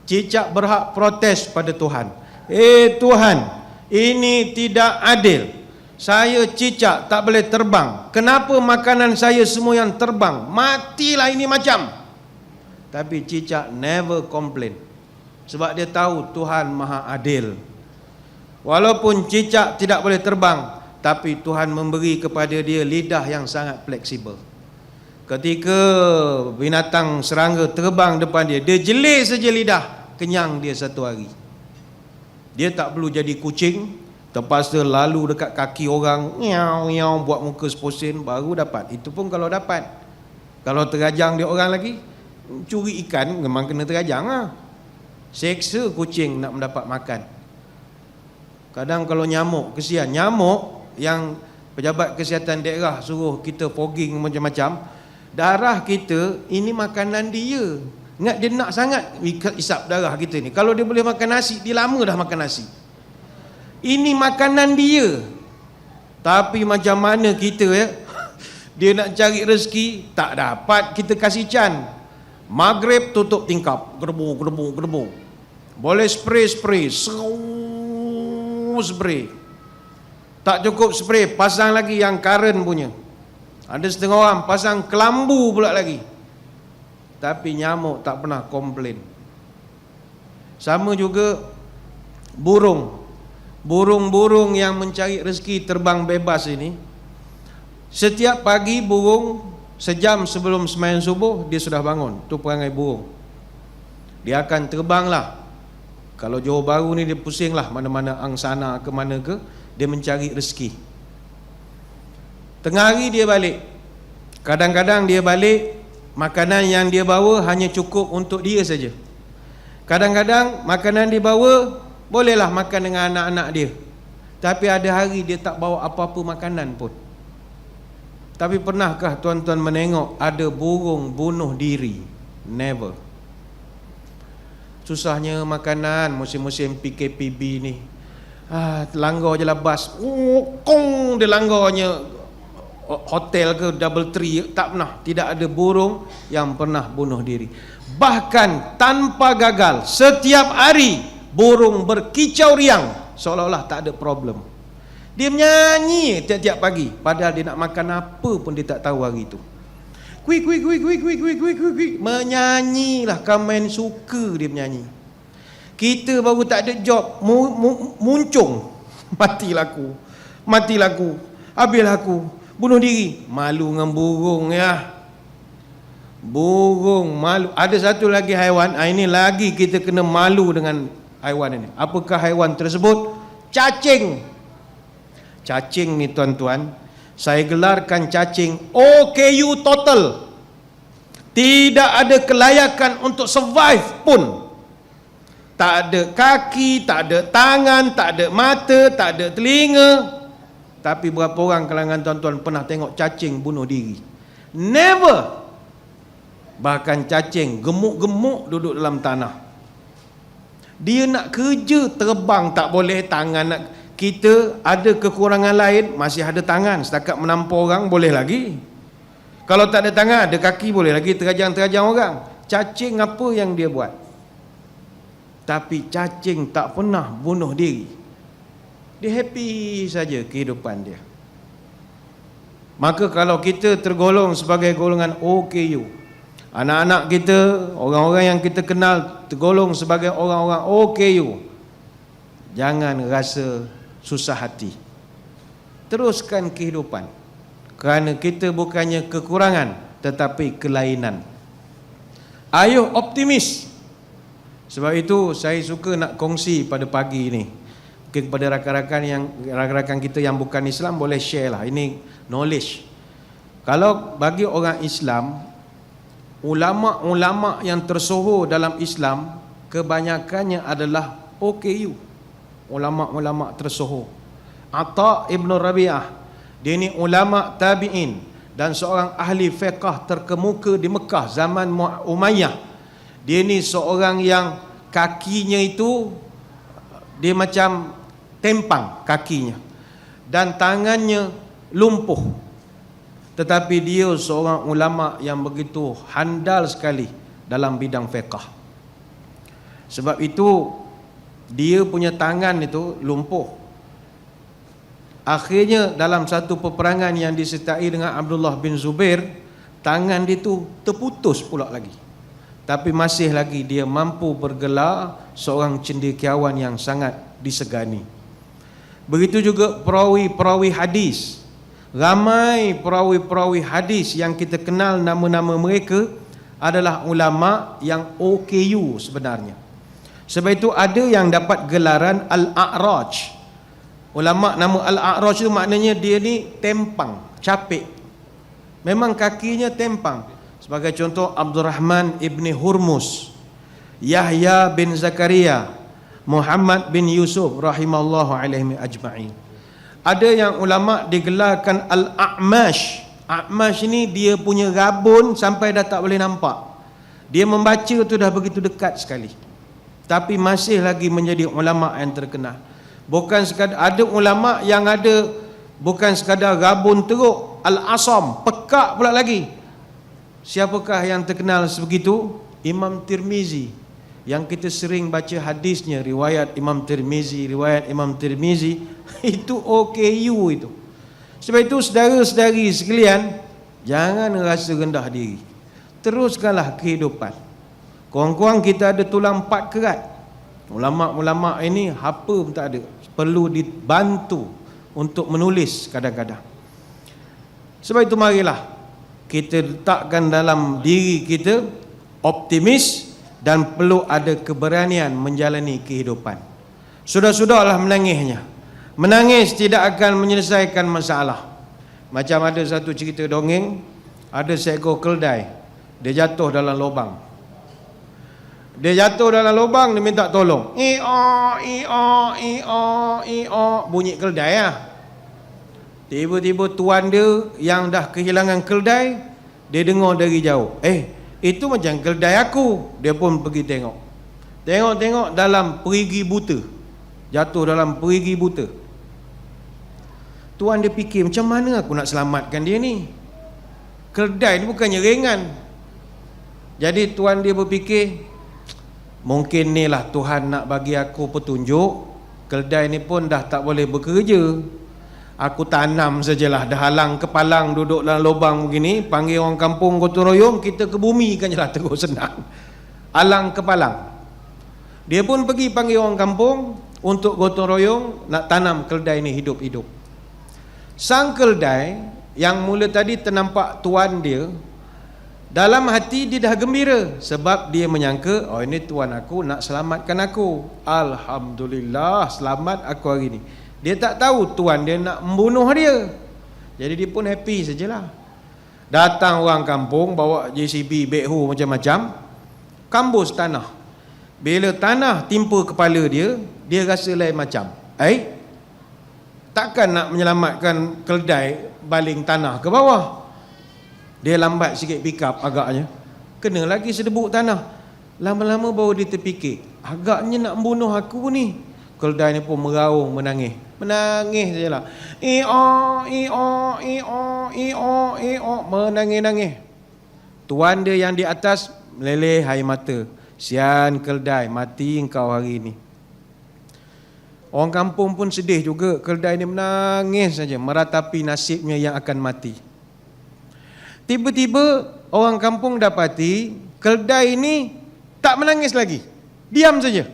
cicak berhak protes pada Tuhan. Tuhan, ini tidak adil. Saya cicak tak boleh terbang. Kenapa makanan saya semua yang terbang? Matilah ini macam. Tapi cicak never complain. Sebab dia tahu Tuhan Maha Adil. Walaupun cicak tidak boleh terbang, tapi Tuhan memberi kepada dia lidah yang sangat fleksibel. Ketika binatang serangga terbang depan dia, dia jelir saja lidah, kenyang dia satu hari. Dia tak perlu jadi kucing, terpaksa lalu dekat kaki orang, nyaw buat muka seposin baru dapat. Itu pun kalau dapat. Kalau terajang dia orang lagi, curi ikan memang kena terajang lah. Seksa kucing nak mendapat makan. Kadang kalau nyamuk, kesian nyamuk yang pejabat kesihatan daerah suruh kita fogging macam-macam, darah kita ini makanan dia. Ingat dia nak sangat isap darah kita ni. Kalau dia boleh makan nasi, dia lama dah makan nasi. Ini makanan dia. Tapi macam mana kita ya, dia nak cari rezeki, tak dapat kita kasih can. Maghrib tutup tingkap, gerbu. Boleh spray, spray. Tak cukup spray, pasang lagi yang current punya. Ada setengah orang pasang kelambu pula lagi. Tapi nyamuk tak pernah komplain. Sama juga burung yang mencari rezeki terbang bebas ini. Setiap pagi burung sejam sebelum sembahyang subuh dia sudah bangun. Itu perangai burung. Dia akan terbanglah. Kalau Johor Bahru ni dia pusinglah mana-mana angsana ke mana ke, dia mencari rezeki. Tengah hari dia balik. Kadang-kadang dia balik, makanan yang dia bawa hanya cukup untuk dia saja. Kadang-kadang makanan dia bawa bolehlah makan dengan anak-anak dia. Tapi ada hari dia tak bawa apa-apa makanan pun. Tapi pernahkah tuan-tuan menengok ada burung bunuh diri? Never. Susahnya makanan musim-musim PKPB ni. Langgar je lah bas. Kong dia langgarnya hotel ke double tree, tak pernah. Tidak ada burung yang pernah bunuh diri. Bahkan tanpa gagal, setiap hari burung berkicau riang seolah-olah tak ada problem. Dia menyanyi tiap-tiap pagi, padahal dia nak makan apa pun dia tak tahu hari itu. Kuik. Menyanyilah, kamen suka dia menyanyi. Kita baru tak ada job, muncung. Mati laku. Habis aku. Bunuh diri. Malu dengan burung ya. Burung malu. Ada satu lagi haiwan, ini lagi kita kena malu dengan haiwan ini. Apakah haiwan tersebut? Cacing. Cacing ni tuan-tuan, saya gelarkan cacing OKU total. Tidak ada kelayakan untuk survive pun. Tak ada kaki, tak ada tangan, tak ada mata, tak ada telinga. Tapi berapa orang kalangan tuan-tuan pernah tengok cacing bunuh diri? Never. Bahkan cacing gemuk-gemuk duduk dalam tanah. Dia nak kerja terbang tak boleh, tangan nak. Kita ada kekurangan lain, masih ada tangan, setakat menampar orang boleh lagi. Kalau tak ada tangan, ada kaki boleh lagi terajang-terajang orang. Cacing apa yang dia buat? Tapi cacing tak pernah bunuh diri. Dia happy saja kehidupan dia. Maka kalau kita tergolong sebagai golongan OKU, anak-anak kita, orang-orang yang kita kenal tergolong sebagai orang-orang OKU, jangan rasa susah hati. Teruskan kehidupan. Kerana kita bukannya kekurangan, tetapi kelainan. Ayo optimis. Sebab itu saya suka nak kongsi pada pagi ini. Mungkin kepada rakan-rakan kita yang bukan Islam boleh share lah. Ini knowledge. Kalau bagi orang Islam, ulama-ulama yang tersohor dalam Islam kebanyakannya adalah OKU. Ulama-ulama tersohor. Atha ibn Rabi'ah, dia ni ulama tabi'in dan seorang ahli fiqh terkemuka di Mekah zaman Umayyah. Dia ni seorang yang kakinya itu dia macam tempang kakinya dan tangannya lumpuh. Tetapi dia seorang ulama yang begitu handal sekali dalam bidang fiqh. Sebab itu dia punya tangan itu lumpuh. Akhirnya dalam satu peperangan yang disertai dengan Abdullah bin Zubair, tangan dia itu terputus pula lagi. Tapi masih lagi dia mampu bergelar seorang cendekiawan yang sangat disegani. Begitu juga perawi-perawi hadis. Ramai perawi-perawi hadis yang kita kenal nama-nama mereka adalah ulama yang OKU sebenarnya. Sebab itu ada yang dapat gelaran Al-A'raj. Ulama nama Al-A'raj itu maknanya dia ni tempang, capek. Memang kakinya tempang. Sebagai contoh Abdurrahman ibni Hurmus Yahya bin Zakaria, Muhammad bin Yusuf rahimallahu alaihim ajma'in. Ada yang ulama digelarkan Al-A'mash. A'mash ni dia punya rabun sampai dah tak boleh nampak. Dia membaca tu dah begitu dekat sekali, tapi masih lagi menjadi ulama yang terkenal. Bukan sekadar, ada ulama yang ada bukan sekadar rabun teruk, Al-Asam, pekak pula lagi. Siapakah yang terkenal sebegitu? Imam Tirmizi, yang kita sering baca hadisnya, riwayat Imam Tirmizi, itu OKU itu. Sebab itu saudara-saudari sekalian, jangan rasa rendah diri, teruskanlah kehidupan. Kurang-kurang kita ada tulang 4 kerat. Ulama-ulama ini apa pun tak ada, perlu dibantu untuk menulis kadang-kadang. Sebab itu marilah kita letakkan dalam diri kita optimis dan perlu ada keberanian menjalani kehidupan. Sudah-sudahlah menangisnya. Menangis tidak akan menyelesaikan masalah. Macam ada satu cerita dongeng, ada seekor keldai, dia jatuh dalam lubang. Dia minta tolong. Bunyi keldai lah. Tiba-tiba tuan dia yang dah kehilangan keldai, dia dengar dari jauh, itu macam keldai aku. Dia pun pergi tengok. Tengok dalam perigi buta. Jatuh dalam perigi buta. Tuan dia fikir, macam mana aku nak selamatkan dia ni? Keldai ni bukannya ringan. Jadi tuan dia berfikir, mungkin ni lah Tuhan nak bagi aku petunjuk. Keldai ni pun dah tak boleh bekerja. Aku tanam sajalah, dah halang kepalang duduk dalam lubang begini, panggil orang kampung gotong royong, kita ke bumi kan jelah, terus senang. Alang kepalang. Dia pun pergi panggil orang kampung untuk gotong royong nak tanam keldai ni hidup-hidup. Sang keldai yang mula tadi ternampak tuan dia, dalam hati dia dah gembira sebab dia menyangka, oh ini tuan aku nak selamatkan aku. Alhamdulillah selamat aku hari ni. Dia tak tahu tuan dia nak membunuh dia. Jadi dia pun happy sajalah. Datang orang kampung bawa JCB, backhoe macam-macam, kambus tanah. Bila tanah timpa kepala dia, dia rasa lain macam. Takkan nak menyelamatkan keldai baling tanah ke bawah. Dia lambat sikit pick up agaknya, kena lagi sedebuk tanah. Lama-lama baru dia terfikir, agaknya nak membunuh aku ni. Keldai ni pun meraung, menangis sajalah. Menangis. Tuan dia yang di atas meleleh air mata. Sian keldai, mati engkau hari ni. Orang kampung pun sedih juga. Keldai ni menangis saja, meratapi nasibnya yang akan mati. Tiba-tiba orang kampung dapati keldai ini tak menangis lagi, diam saja.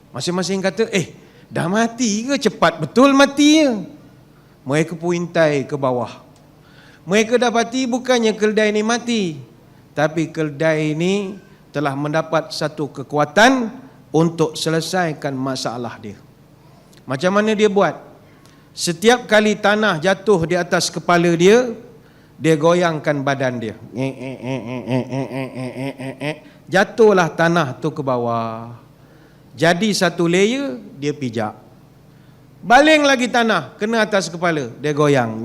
Masing-masing kata, dah mati ke? Cepat betul matinya. Mereka pun intai ke bawah. Mereka dapati bukannya keldai ini mati, tapi keldai ini telah mendapat satu kekuatan untuk selesaikan masalah dia. Macam mana dia buat? Setiap kali tanah jatuh di atas kepala dia, dia goyangkan badan dia. Jatuhlah tanah tu ke bawah. Jadi satu layer, dia pijak. Baling lagi tanah, kena atas kepala, dia goyang.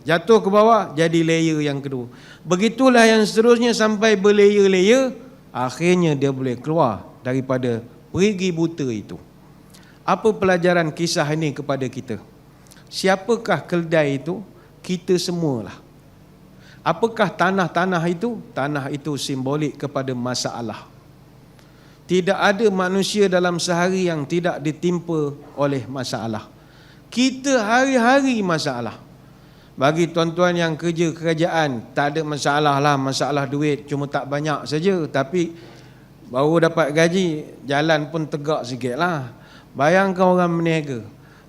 Jatuh ke bawah, jadi layer yang kedua. Begitulah yang seterusnya sampai berlayer-layer. Akhirnya dia boleh keluar daripada perigi buta itu. Apa pelajaran kisah ini kepada kita? Siapakah keldai itu? Kita semualah. Apakah tanah-tanah itu? Tanah itu simbolik kepada masalah. Tidak ada manusia dalam sehari yang tidak ditimpa oleh masalah. Kita hari-hari masalah. Bagi tuan-tuan yang kerja kerajaan, tak ada masalah lah, masalah duit cuma tak banyak saja, tapi baru dapat gaji, jalan pun tegak sikit lah. Bayangkan orang berniaga,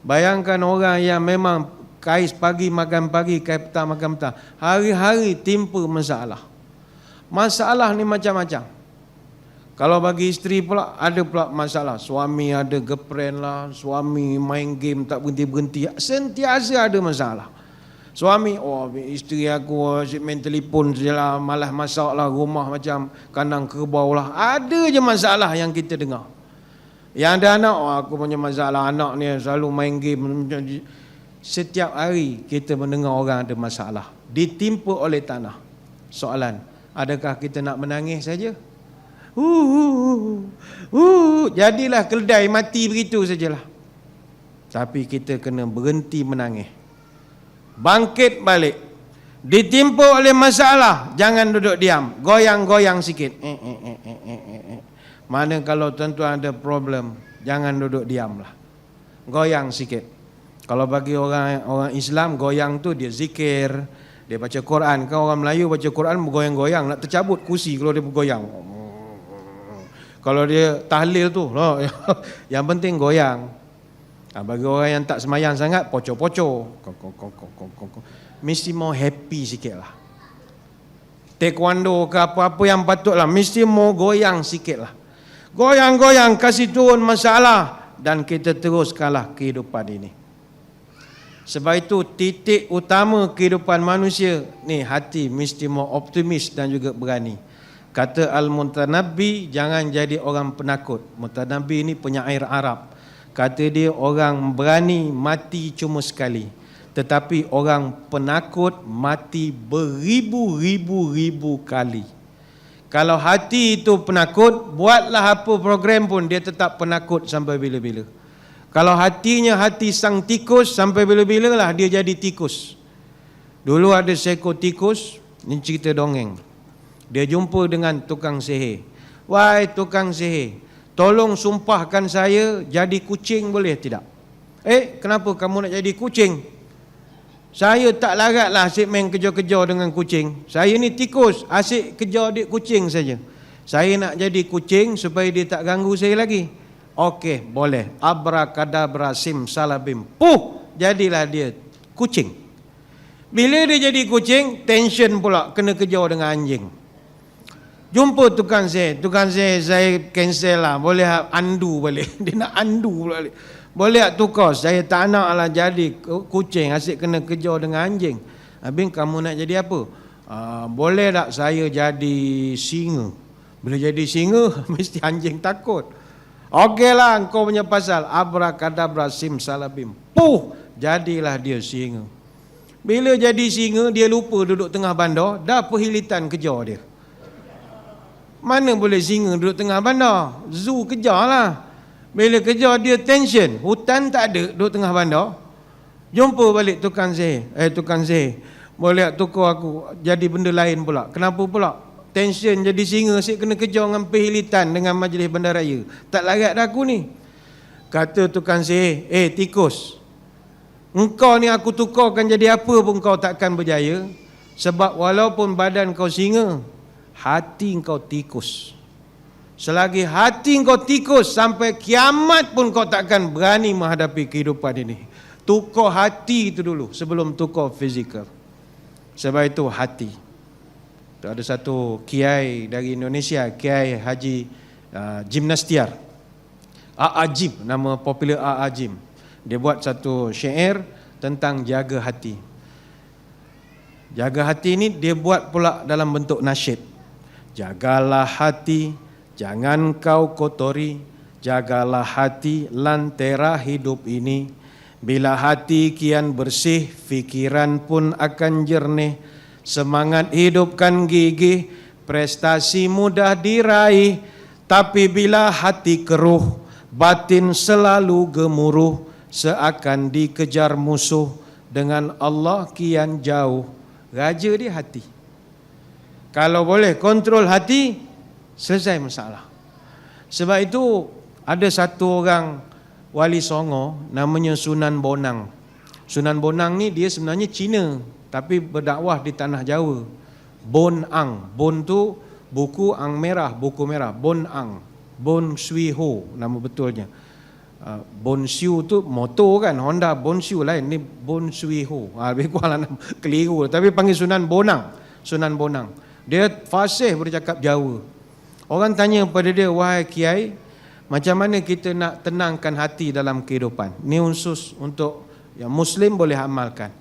bayangkan orang yang memang kais pagi makan pagi, kais petang makan petang, hari-hari timpa masalah. Masalah ni macam-macam. Kalau bagi isteri pula, ada pula masalah. Suami ada girlfriend lah, suami main game tak berhenti-berhenti, sentiasa ada masalah. Suami, isteri aku asyik main telefon sajalah, malas masak lah, rumah macam kandang kerbau lah. Ada je masalah yang kita dengar. Yang ada anak, aku punya masalah, anak ni selalu main game. Setiap hari kita mendengar orang ada masalah, ditimpa oleh tanah. Soalan, adakah kita nak menangis saja? Jadilah keledai mati begitu sajalah. Tapi kita kena berhenti menangis, bangkit balik. Ditimpa oleh masalah, jangan duduk diam, goyang-goyang sikit. Mana kalau tuan-tuan ada problem, jangan duduk diam lah, goyang sikit. Kalau bagi orang Islam, goyang tu dia zikir, dia baca Quran. Kan orang Melayu baca Quran bergoyang-goyang, nak tercabut kursi kalau dia bergoyang. Kalau dia tahlil tu, yang penting goyang. Bagi orang yang tak semayang sangat, poco-poco, mesti mau happy sikit lah. Taekwondo ke apa-apa yang patut lah, mesti mau goyang sikit lah. Goyang-goyang, kasih turun masalah, dan kita terus kalah kehidupan ini. Sebab itu titik utama kehidupan manusia ni, hati mesti mau optimis dan juga berani. Kata Al-Mutanabbi, jangan jadi orang penakut. Mutanabbi ini penyair Arab. Kata dia, orang berani mati cuma sekali, tetapi orang penakut mati beribu-ribu kali. Kalau hati itu penakut, buatlah apa program pun, dia tetap penakut sampai bila-bila. Kalau hatinya hati sang tikus, sampai bila-bila lah dia jadi tikus. Dulu ada seekor tikus, ini cerita dongeng. Dia jumpa dengan tukang sihir. Wahai tukang sihir, tolong sumpahkan saya jadi kucing boleh tidak? Kenapa kamu nak jadi kucing? Saya tak laratlah asyik main kejar-kejar dengan kucing. Saya ni tikus, asyik kejar adik kucing saja. Saya nak jadi kucing supaya dia tak ganggu saya lagi. Okey, boleh. Abrakadabra simsalabim. Jadilah dia kucing. Bila dia jadi kucing, tension pula kena kejar dengan anjing. Jumpa tukang sihir, saya cancel lah, boleh undo balik. Dia nak undo balik. Boleh tukar, saya tak nak lah jadi kucing, asyik kena kejar dengan anjing. Habis kamu nak jadi apa? Boleh tak saya jadi singa? Bila jadi singa, mesti anjing takut. Okeylah, engkau punya pasal. Abrakadabra simsalabim. Jadilah dia singa. Bila jadi singa, dia lupa duduk tengah bandar, dah perhilitan kejar dia. Mana boleh singa duduk tengah bandar? Zoo kejar lah. Bila kejar dia tension, hutan tak ada, duduk tengah bandar. Jumpa balik tukang sihir. Tukang sihir, boleh tukar aku jadi benda lain pula. Kenapa pula? Tension jadi singa, asyik kena kejar dengan perhilitan dengan majlis bandaraya. Tak larat dah aku ni. Kata tukang sihir, tikus, engkau ni aku tukarkan jadi apa pun kau takkan berjaya. Sebab walaupun badan kau singa, hati kau tikus. Selagi hati kau tikus, sampai kiamat pun kau takkan berani menghadapi kehidupan ini. Tukar hati itu dulu sebelum tukar fizikal. Sebab itu hati. Ada satu kiai dari Indonesia, Kiai Haji Jimnastiar, A.A. Jim, nama popular A.A. Jim. Dia buat satu syair tentang jaga hati. Jaga hati ini dia buat pula dalam bentuk nasyid. Jagalah hati, jangan kau kotori. Jagalah hati, lantera hidup ini. Bila hati kian bersih, fikiran pun akan jernih. Semangat hidup kan gigih, prestasi mudah diraih. Tapi bila hati keruh, batin selalu gemuruh. Seakan dikejar musuh, dengan Allah kian jauh. Raja dia hati. Kalau boleh kontrol hati, selesai masalah. Sebab itu ada satu orang wali songo namanya Sunan Bonang. Sunan Bonang ni dia sebenarnya Cina, tapi berdakwah di tanah Jawa. Bon Ang, Bon tu buku Ang merah, buku merah. Bon Ang, Bon Sui Ho nama betulnya. Bon Siu tu motor kan, Honda Bon Siu lain, ni Bon Sui Ho. Lebih kurang lah keliru, tapi panggil Sunan Bonang. Sunan Bonang. Dia fasih bercakap Jawa. Orang tanya kepada dia, wahai kiai, macam mana kita nak tenangkan hati dalam kehidupan? Ni khusus untuk yang Muslim boleh amalkan.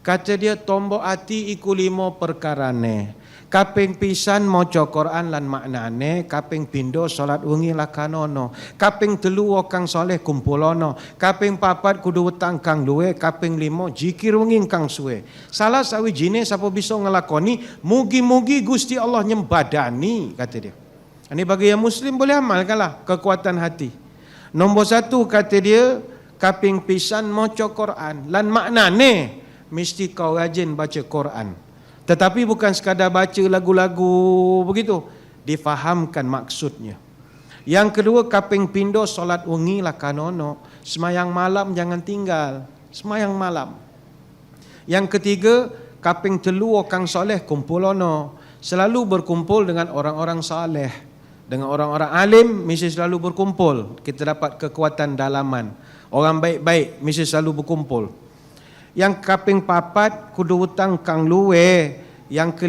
Kata dia tombok hati iku 5 perkarane. Kaping pisan maca Quran lan maknane, kaping pindho salat wengi lakanono, kaping telu kang soleh kumpulono, kaping papat kudu wetang kang luwe, kaping 5 zikir wengi kang suwe. Salah sawijine sapa bisa ngelakoni, mugi-mugi Gusti Allah nyembadani, kata dia. Ini bagi yang muslim boleh amalkanlah kekuatan hati. Nombor 1 kata dia, kaping pisan maca Quran lan maknane mesti kau rajin baca Quran. Tetapi bukan sekadar baca lagu-lagu begitu, difahamkan maksudnya. Yang kedua, kaping pindo solat wengi lakanono, semayang malam jangan tinggal, semayang malam. Yang ketiga, kaping telu kang soleh kumpulono, selalu berkumpul dengan orang-orang saleh, dengan orang-orang alim mesti selalu berkumpul. Kita dapat kekuatan dalaman. Orang baik-baik mesti selalu berkumpul. Yang kaping papat kudu hutang kang luwe. Yang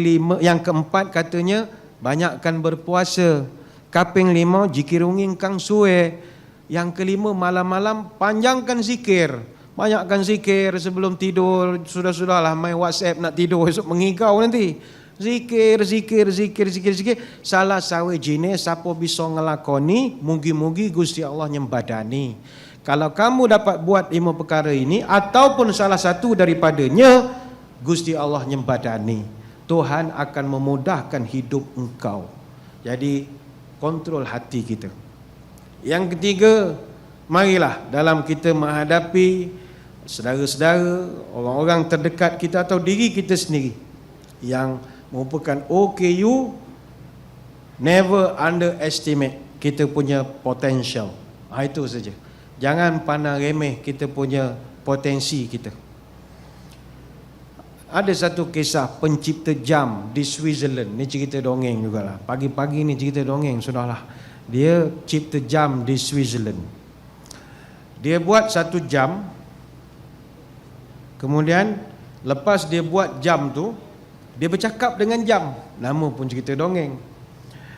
keempat katanya banyakkan berpuasa. Kaping 5 zikir unging kang suwe. Yang kelima malam-malam panjangkan zikir. Banyakkan zikir sebelum tidur. Sudah-sudahlah main WhatsApp nak tidur esok mengigau nanti. Zikir. Salah sawijine siapa bisa ngelakoni, mugi-mugi Gusti Allah nyembadani. Kalau kamu dapat buat 5 perkara ini ataupun salah satu daripadanya, Gusti Allah nyembadani. Tuhan akan memudahkan hidup engkau. Jadi kontrol hati kita. Yang ketiga, marilah dalam kita menghadapi saudara-saudara, orang-orang terdekat kita atau diri kita sendiri yang merupakan OKU, never underestimate kita punya potential. Itu saja. Jangan pandang remeh kita punya potensi kita. Ada satu kisah pencipta jam di Switzerland. Ni cerita dongeng jugalah. Pagi-pagi ni cerita dongeng, sudahlah. Dia cipta jam di Switzerland. Dia buat satu jam. Kemudian lepas dia buat jam tu, dia bercakap dengan jam. Nama pun cerita dongeng.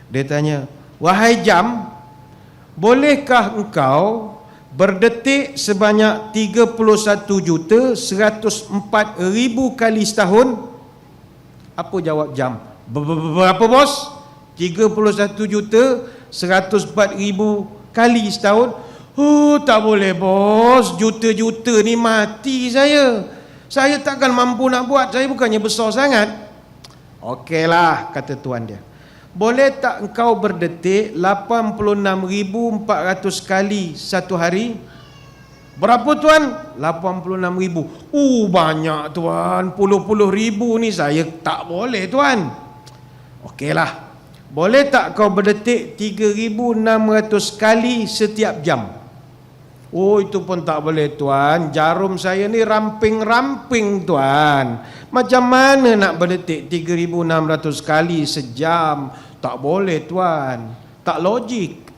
Dia tanya, "Wahai jam, bolehkah engkau berdetik sebanyak 31.104.000 kali setahun?" Apa jawab jam? "Berapa bos? 31.104.000 kali setahun?" "Oh, tak boleh bos, juta-juta ni mati saya. Saya takkan mampu nak buat, saya bukannya besar sangat." "Okeylah," kata tuan dia. "Boleh tak engkau berdetik 86.400 kali satu hari?" "Berapa tuan?" 86.000. Banyak tuan, puluh-puluh ribu ni saya tak boleh tuan." "Okeylah. Boleh tak kau berdetik 3.600 kali setiap jam?" Itu pun tak boleh tuan. Jarum saya ni ramping-ramping tuan. Macam mana nak berdetik 3.600 kali sejam? Tak boleh tuan. Tak logik.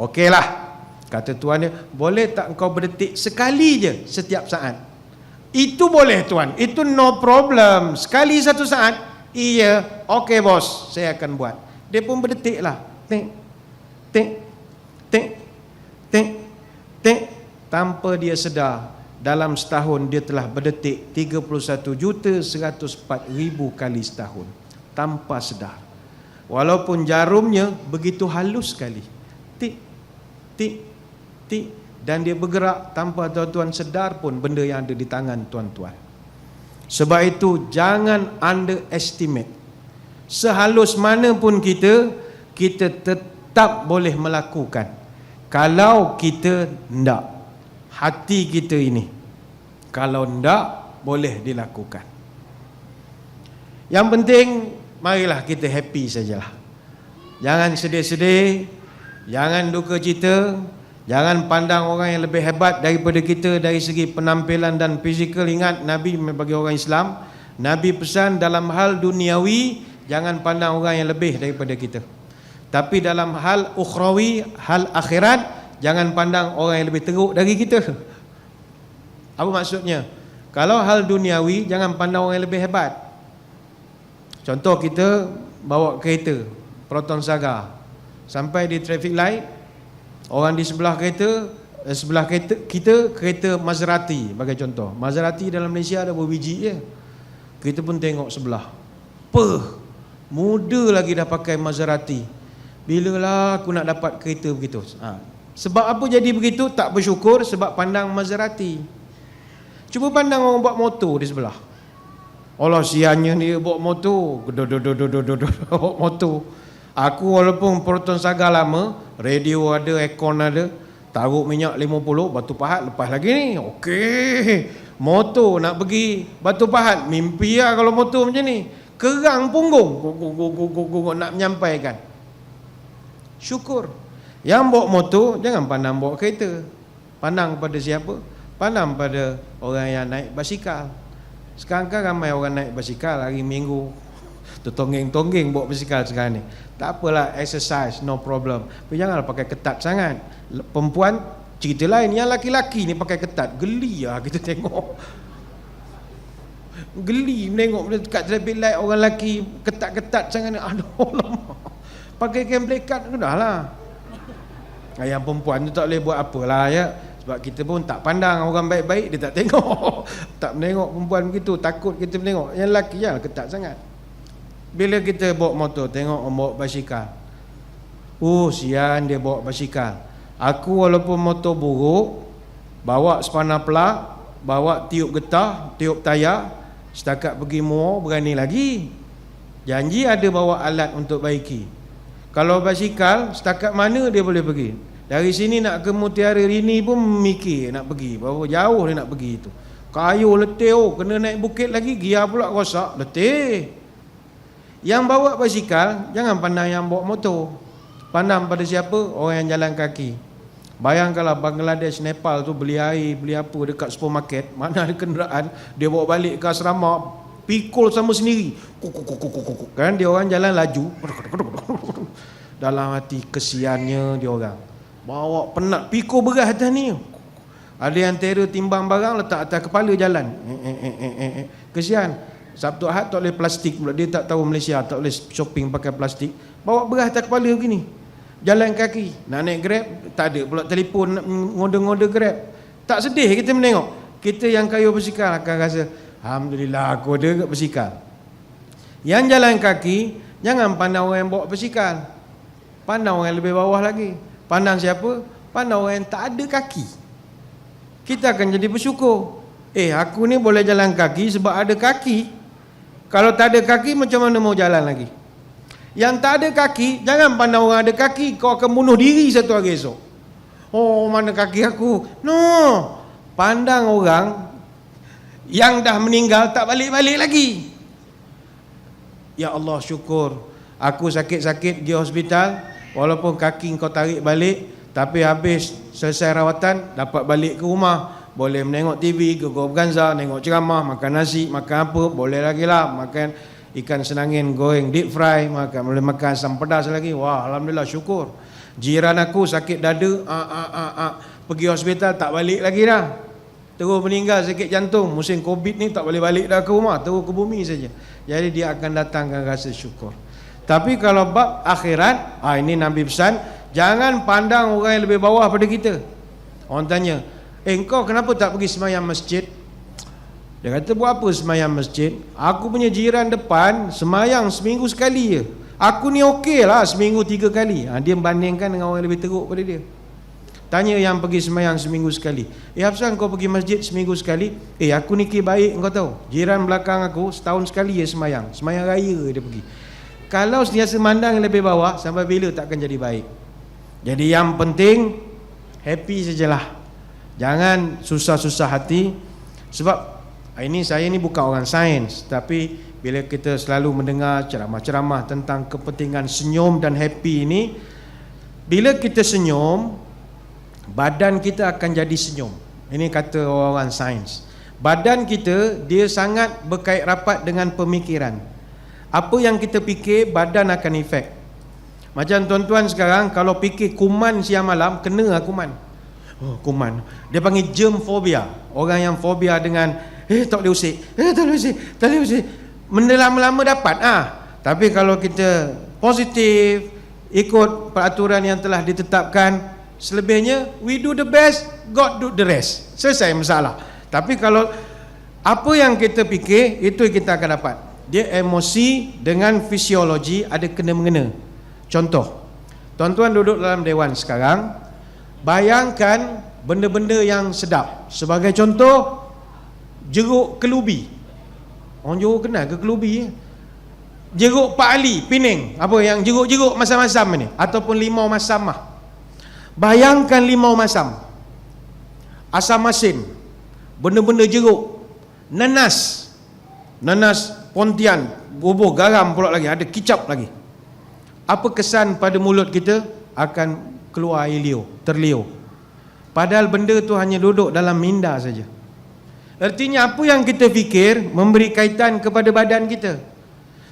"Okeylah," kata tuan dia, "boleh tak kau berdetik sekali je setiap saat?" "Itu boleh tuan. Itu no problem. Sekali satu saat?" "Iya." "Okey bos, saya akan buat." Dia pun berdetik lah. Tik, tik, tik, tik, tik. Tanpa dia sedar, dalam setahun dia telah berdetik 31.104.000 kali setahun. Tanpa sedar. Walaupun jarumnya begitu halus sekali. Tik, tik, tik. Dan dia bergerak tanpa tuan-tuan sedar pun benda yang ada di tangan tuan-tuan. Sebab itu jangan underestimate. Sehalus mana pun kita tetap boleh melakukan. Kalau kita ndak, hati kita ini, kalau ndak, boleh dilakukan. Yang penting, marilah kita happy sajalah. Jangan sedih-sedih, jangan duka cita, jangan pandang orang yang lebih hebat daripada kita dari segi penampilan dan fizikal. Ingat, Nabi bagi orang Islam, Nabi pesan dalam hal duniawi, jangan pandang orang yang lebih daripada kita. Tapi dalam hal ukhrawi, hal akhirat, jangan pandang orang yang lebih teruk dari kita. Apa maksudnya? Kalau hal duniawi, jangan pandang orang yang lebih hebat. Contoh, kita bawa kereta Proton Saga, sampai di traffic light, orang di sebelah kereta sebelah kita kereta Maserati bagi contoh. Maserati dalam Malaysia ada berapa biji je. Kita pun tengok sebelah. Muda lagi dah pakai Maserati. Bilalah aku nak dapat kereta begitu. Sebab apa jadi begitu? Tak bersyukur sebab pandang Maserati. Cuba pandang orang buat motor di sebelah. Allah siannya dia bawa motor. Bawa motor. Aku walaupun Proton Saga lama, radio ada, aircon ada, taruh minyak 50, Batu Pahat lepas lagi ni. Okey. Motor nak pergi Batu Pahat, mimpi lah kalau motor macam ni. Kerang punggung nak menyampaikan. Syukur. Yang bawa motor jangan pandang bawa kereta. Pandang pada siapa? Pandang pada orang yang naik basikal. Sekarang kan ramai orang naik basikal hari Minggu. Tertonggeng-tonggeng bawa basikal sekarang ni. Tak apalah, exercise, no problem. Tapi janganlah pakai ketat sangat. Perempuan cerita lain. Yang laki-laki ni pakai ketat, geli lah kita tengok. Geli menengok dekat traffic light orang lelaki ketat-ketat sangat. Aduh lama. Pakai kain plekat dah lah. Yang perempuan tu tak boleh buat apalah ya. Sebab kita pun tak pandang orang baik-baik, dia tak tengok. Tak menengok perempuan begitu, takut kita menengok. Yang lelaki jangan ketat sangat. Bila kita bawa motor, tengok orang bawa basikal. Sian dia bawa basikal. Aku walaupun motor buruk, bawa spana pelak, bawa tiup getah, tiup tayar, setakat pergi Muar berani lagi. Janji ada bawa alat untuk baiki. Kalau basikal, setakat mana dia boleh pergi? Dari sini nak ke Mutiara Rini pun mikir nak pergi. Berapa jauh dia nak pergi tu. Kayu letih, kena naik bukit lagi, gear pula rosak, letih. Yang bawa basikal, jangan pandang yang bawa motor. Pandang pada siapa? Orang yang jalan kaki. Bayangkanlah Bangladesh, Nepal tu beli air, beli apa dekat supermarket, mana ada kenderaan, dia bawa balik ke asrama, pikul sama sendiri. Kan dia orang jalan laju. Dalam hati kesiannya dia orang. Bawa penat, pikul berat atas ni. Ada yang terror timbang barang letak atas kepala jalan. Kesian. Sabtu Ahad tak boleh plastik pula. Dia tak tahu Malaysia tak boleh shopping pakai plastik. Bawa berat atas kepala begini. Jalan kaki. Nak naik Grab, tak ada pula telefon nak ngode-ngode Grab. Tak sedih kita menengok. Kita yang kayu basikal akan rasa, alhamdulillah aku ada kat basikal. Yang jalan kaki, jangan pandang orang yang bawa basikal. Pandang orang yang lebih bawah lagi. Pandang siapa? Pandang orang yang tak ada kaki. Kita akan jadi bersyukur. Aku ni boleh jalan kaki sebab ada kaki. Kalau tak ada kaki, macam mana mau jalan lagi? Yang tak ada kaki, jangan pandang orang ada kaki, kau akan bunuh diri satu hari esok. Mana kaki aku? No. Pandang orang yang dah meninggal tak balik-balik lagi. Ya Allah, syukur. Aku sakit-sakit pergi hospital, walaupun kaki kau tarik balik, tapi habis selesai rawatan, dapat balik ke rumah. Boleh menengok TV, gegar berganza, tengok ceramah, makan nasi, makan apa, boleh lagi lah. Makan ikan senangin goreng deep fry, boleh makan asam pedas lagi. Wah, alhamdulillah, syukur. Jiran aku sakit dada, pergi hospital tak balik lagi dah. Terus meninggal sakit jantung. Musim Covid ni tak boleh balik dah ke rumah, terus ke bumi saja. Jadi dia akan datangkan rasa syukur. Tapi kalau bab akhirat, ini Nabi pesan, jangan pandang orang yang lebih bawah pada kita. Orang tanya, engkau kenapa tak pergi semayang masjid? Dia kata, buat apa semayang masjid? Aku punya jiran depan semayang seminggu sekali je. Aku ni okey lah seminggu 3 kali. Dia membandingkan dengan orang yang lebih teruk pada dia. Tanya yang pergi semayang seminggu sekali. Apasal kau pergi masjid seminggu sekali? Aku ni baik, engkau tahu. Jiran belakang aku setahun sekali je semayang. Semayang raya dia pergi. Kalau sentiasa mandang yang lebih bawah, sampai bila tak akan jadi baik. Jadi yang penting happy sajalah. Jangan susah-susah hati. Sebab saya ni bukan orang sains, tapi bila kita selalu mendengar ceramah-ceramah tentang kepentingan senyum dan happy ini, bila kita senyum, badan kita akan jadi senyum. Ini kata orang sains. Badan kita dia sangat berkait rapat dengan pemikiran. Apa yang kita fikir, badan akan efek. Macam tuan-tuan sekarang kalau fikir kuman siang malam, kena kuman. Kuman. Dia panggil germ phobia. Orang yang fobia dengan tak boleh usik. Tak boleh usik. Benda lama-lama dapat. Tapi kalau kita positif, ikut peraturan yang telah ditetapkan, Selebihnya we do the best, God do the rest. Selesai masalah. Tapi kalau apa yang kita fikir, itu kita akan dapat. Dia emosi dengan fisiologi ada kena-mengena. Contoh, tuan-tuan duduk dalam dewan sekarang, bayangkan benda-benda yang sedap. Sebagai contoh, jeruk kelubi. Orang Johor kenal ke kelubi? Jeruk Pak Ali, Pening. Apa yang jeruk-jeruk masam-masam ni? Ataupun limau masam. Bayangkan limau masam, asam masin, benda-benda jeruk, nanas pontian, bubur garam pula lagi, ada kicap lagi. Apa kesan pada mulut kita? Akan keluar air liur, terliur. Padahal benda tu hanya duduk dalam minda saja. Artinya apa yang kita fikir memberi kaitan kepada badan kita.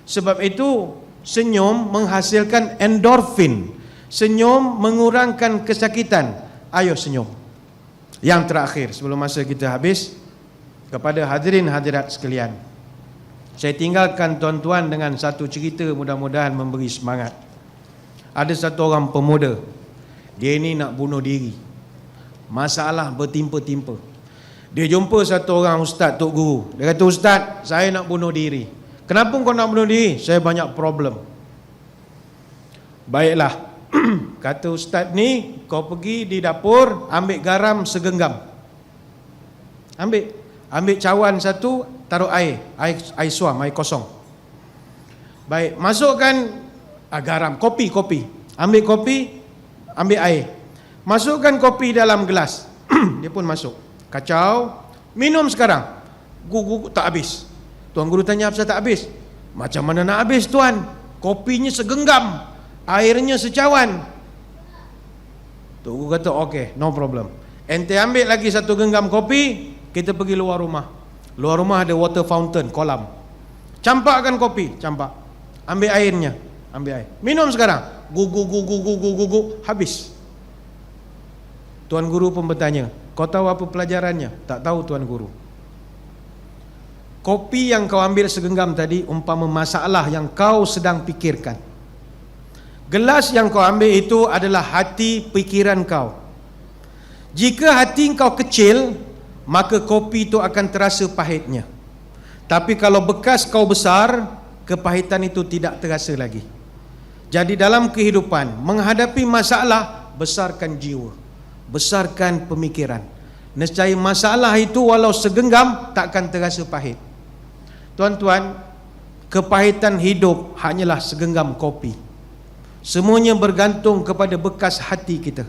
Sebab itu senyum menghasilkan endorfin. Senyum mengurangkan kesakitan. Ayo senyum. Yang terakhir sebelum masa kita habis, kepada hadirin hadirat sekalian, saya tinggalkan tuan-tuan dengan satu cerita, mudah-mudahan memberi semangat. Ada satu orang pemuda, dia ini nak bunuh diri. Masalah bertimpa-timpa. Dia jumpa satu orang ustaz, tok guru. Dia kata, "Ustaz, saya nak bunuh diri." "Kenapa kau nak bunuh diri?" "Saya banyak problem." "Baiklah," kata ustaz ni, "kau pergi di dapur, ambil garam segenggam. Ambil cawan satu, taruh air suam, air kosong. Baik, masukkan garam, kopi. Ambil kopi, ambil air. Masukkan kopi dalam gelas." Dia pun masuk. Kacau, minum sekarang. Guru tak habis. Tuan guru tanya, "Apa tak habis?" "Macam mana nak habis, tuan? Kopinya segenggam, airnya secawan." Tok guru kata, "Okey, no problem. Ente ambil lagi satu genggam kopi, kita pergi luar rumah. Luar rumah ada water fountain, kolam. Campakkan kopi, campak. Ambil airnya, ambil air. Minum sekarang." Gugu, habis. Tuan guru pun bertanya, "Kau tahu apa pelajarannya?" "Tak tahu, tuan guru." Kopi yang kau ambil segenggam tadi umpama masalah yang kau sedang pikirkan. Gelas yang kau ambil itu adalah hati pikiran kau. Jika hati kau kecil, maka kopi itu akan terasa pahitnya. Tapi kalau bekas kau besar, kepahitan itu tidak terasa lagi. Jadi dalam kehidupan, menghadapi masalah, besarkan jiwa, besarkan pemikiran. Nescaya masalah itu walau segenggam takkan terasa pahit. Tuan-tuan, kepahitan hidup hanyalah segenggam kopi. Semuanya bergantung kepada bekas hati kita.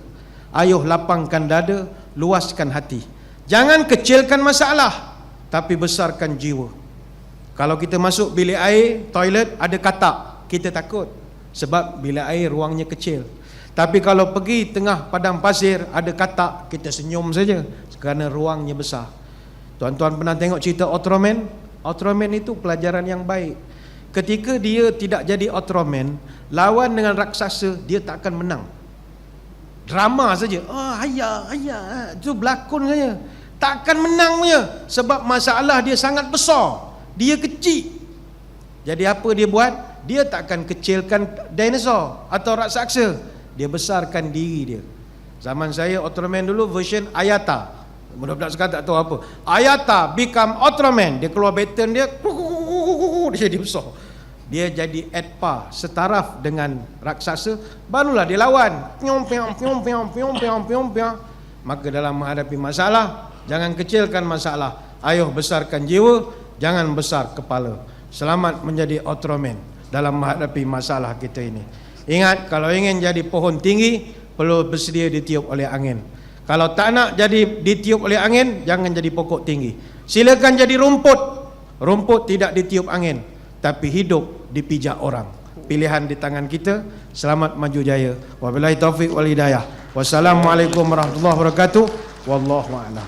Ayo lapangkan dada, luaskan hati. Jangan kecilkan masalah, tapi besarkan jiwa. Kalau kita masuk bilik air, toilet, ada katak, kita takut. Sebab bilik air ruangnya kecil. Tapi kalau pergi tengah padang pasir, ada katak, kita senyum saja kerana ruangnya besar. Tuan-tuan pernah tengok cerita Ultraman? Ultraman itu pelajaran yang baik. Ketika dia tidak jadi Ultraman, lawan dengan raksasa, dia tak akan menang. Drama saja. Ayah, itu berlakon saja. Tak akan menang punya. Sebab masalah dia sangat besar. Dia kecil. Jadi apa dia buat? Dia tak akan kecilkan dinosaur atau raksasa. Dia besarkan diri dia. Zaman saya Ultraman dulu version Ayata. Budak-budak sekarang tak tahu apa. Ayata become Ultraman. Dia keluar baton dia, dia jadi besar. Dia jadi at par, setaraf dengan raksasa, barulah dia lawan. Maka dalam menghadapi masalah, jangan kecilkan masalah. Ayo besarkan jiwa, jangan besar kepala. Selamat menjadi Ultraman dalam menghadapi masalah kita ini. Ingat, kalau ingin jadi pohon tinggi, perlu bersedia ditiup oleh angin. Kalau tak nak jadi ditiup oleh angin, jangan jadi pokok tinggi. Silakan jadi rumput. Rumput tidak ditiup angin, tapi hidup dipijak orang. Pilihan di tangan kita. Selamat maju jaya. Wabillahi taufiq wal hidayah. Wassalamualaikum warahmatullahi wabarakatuh. Wallahu a'lam.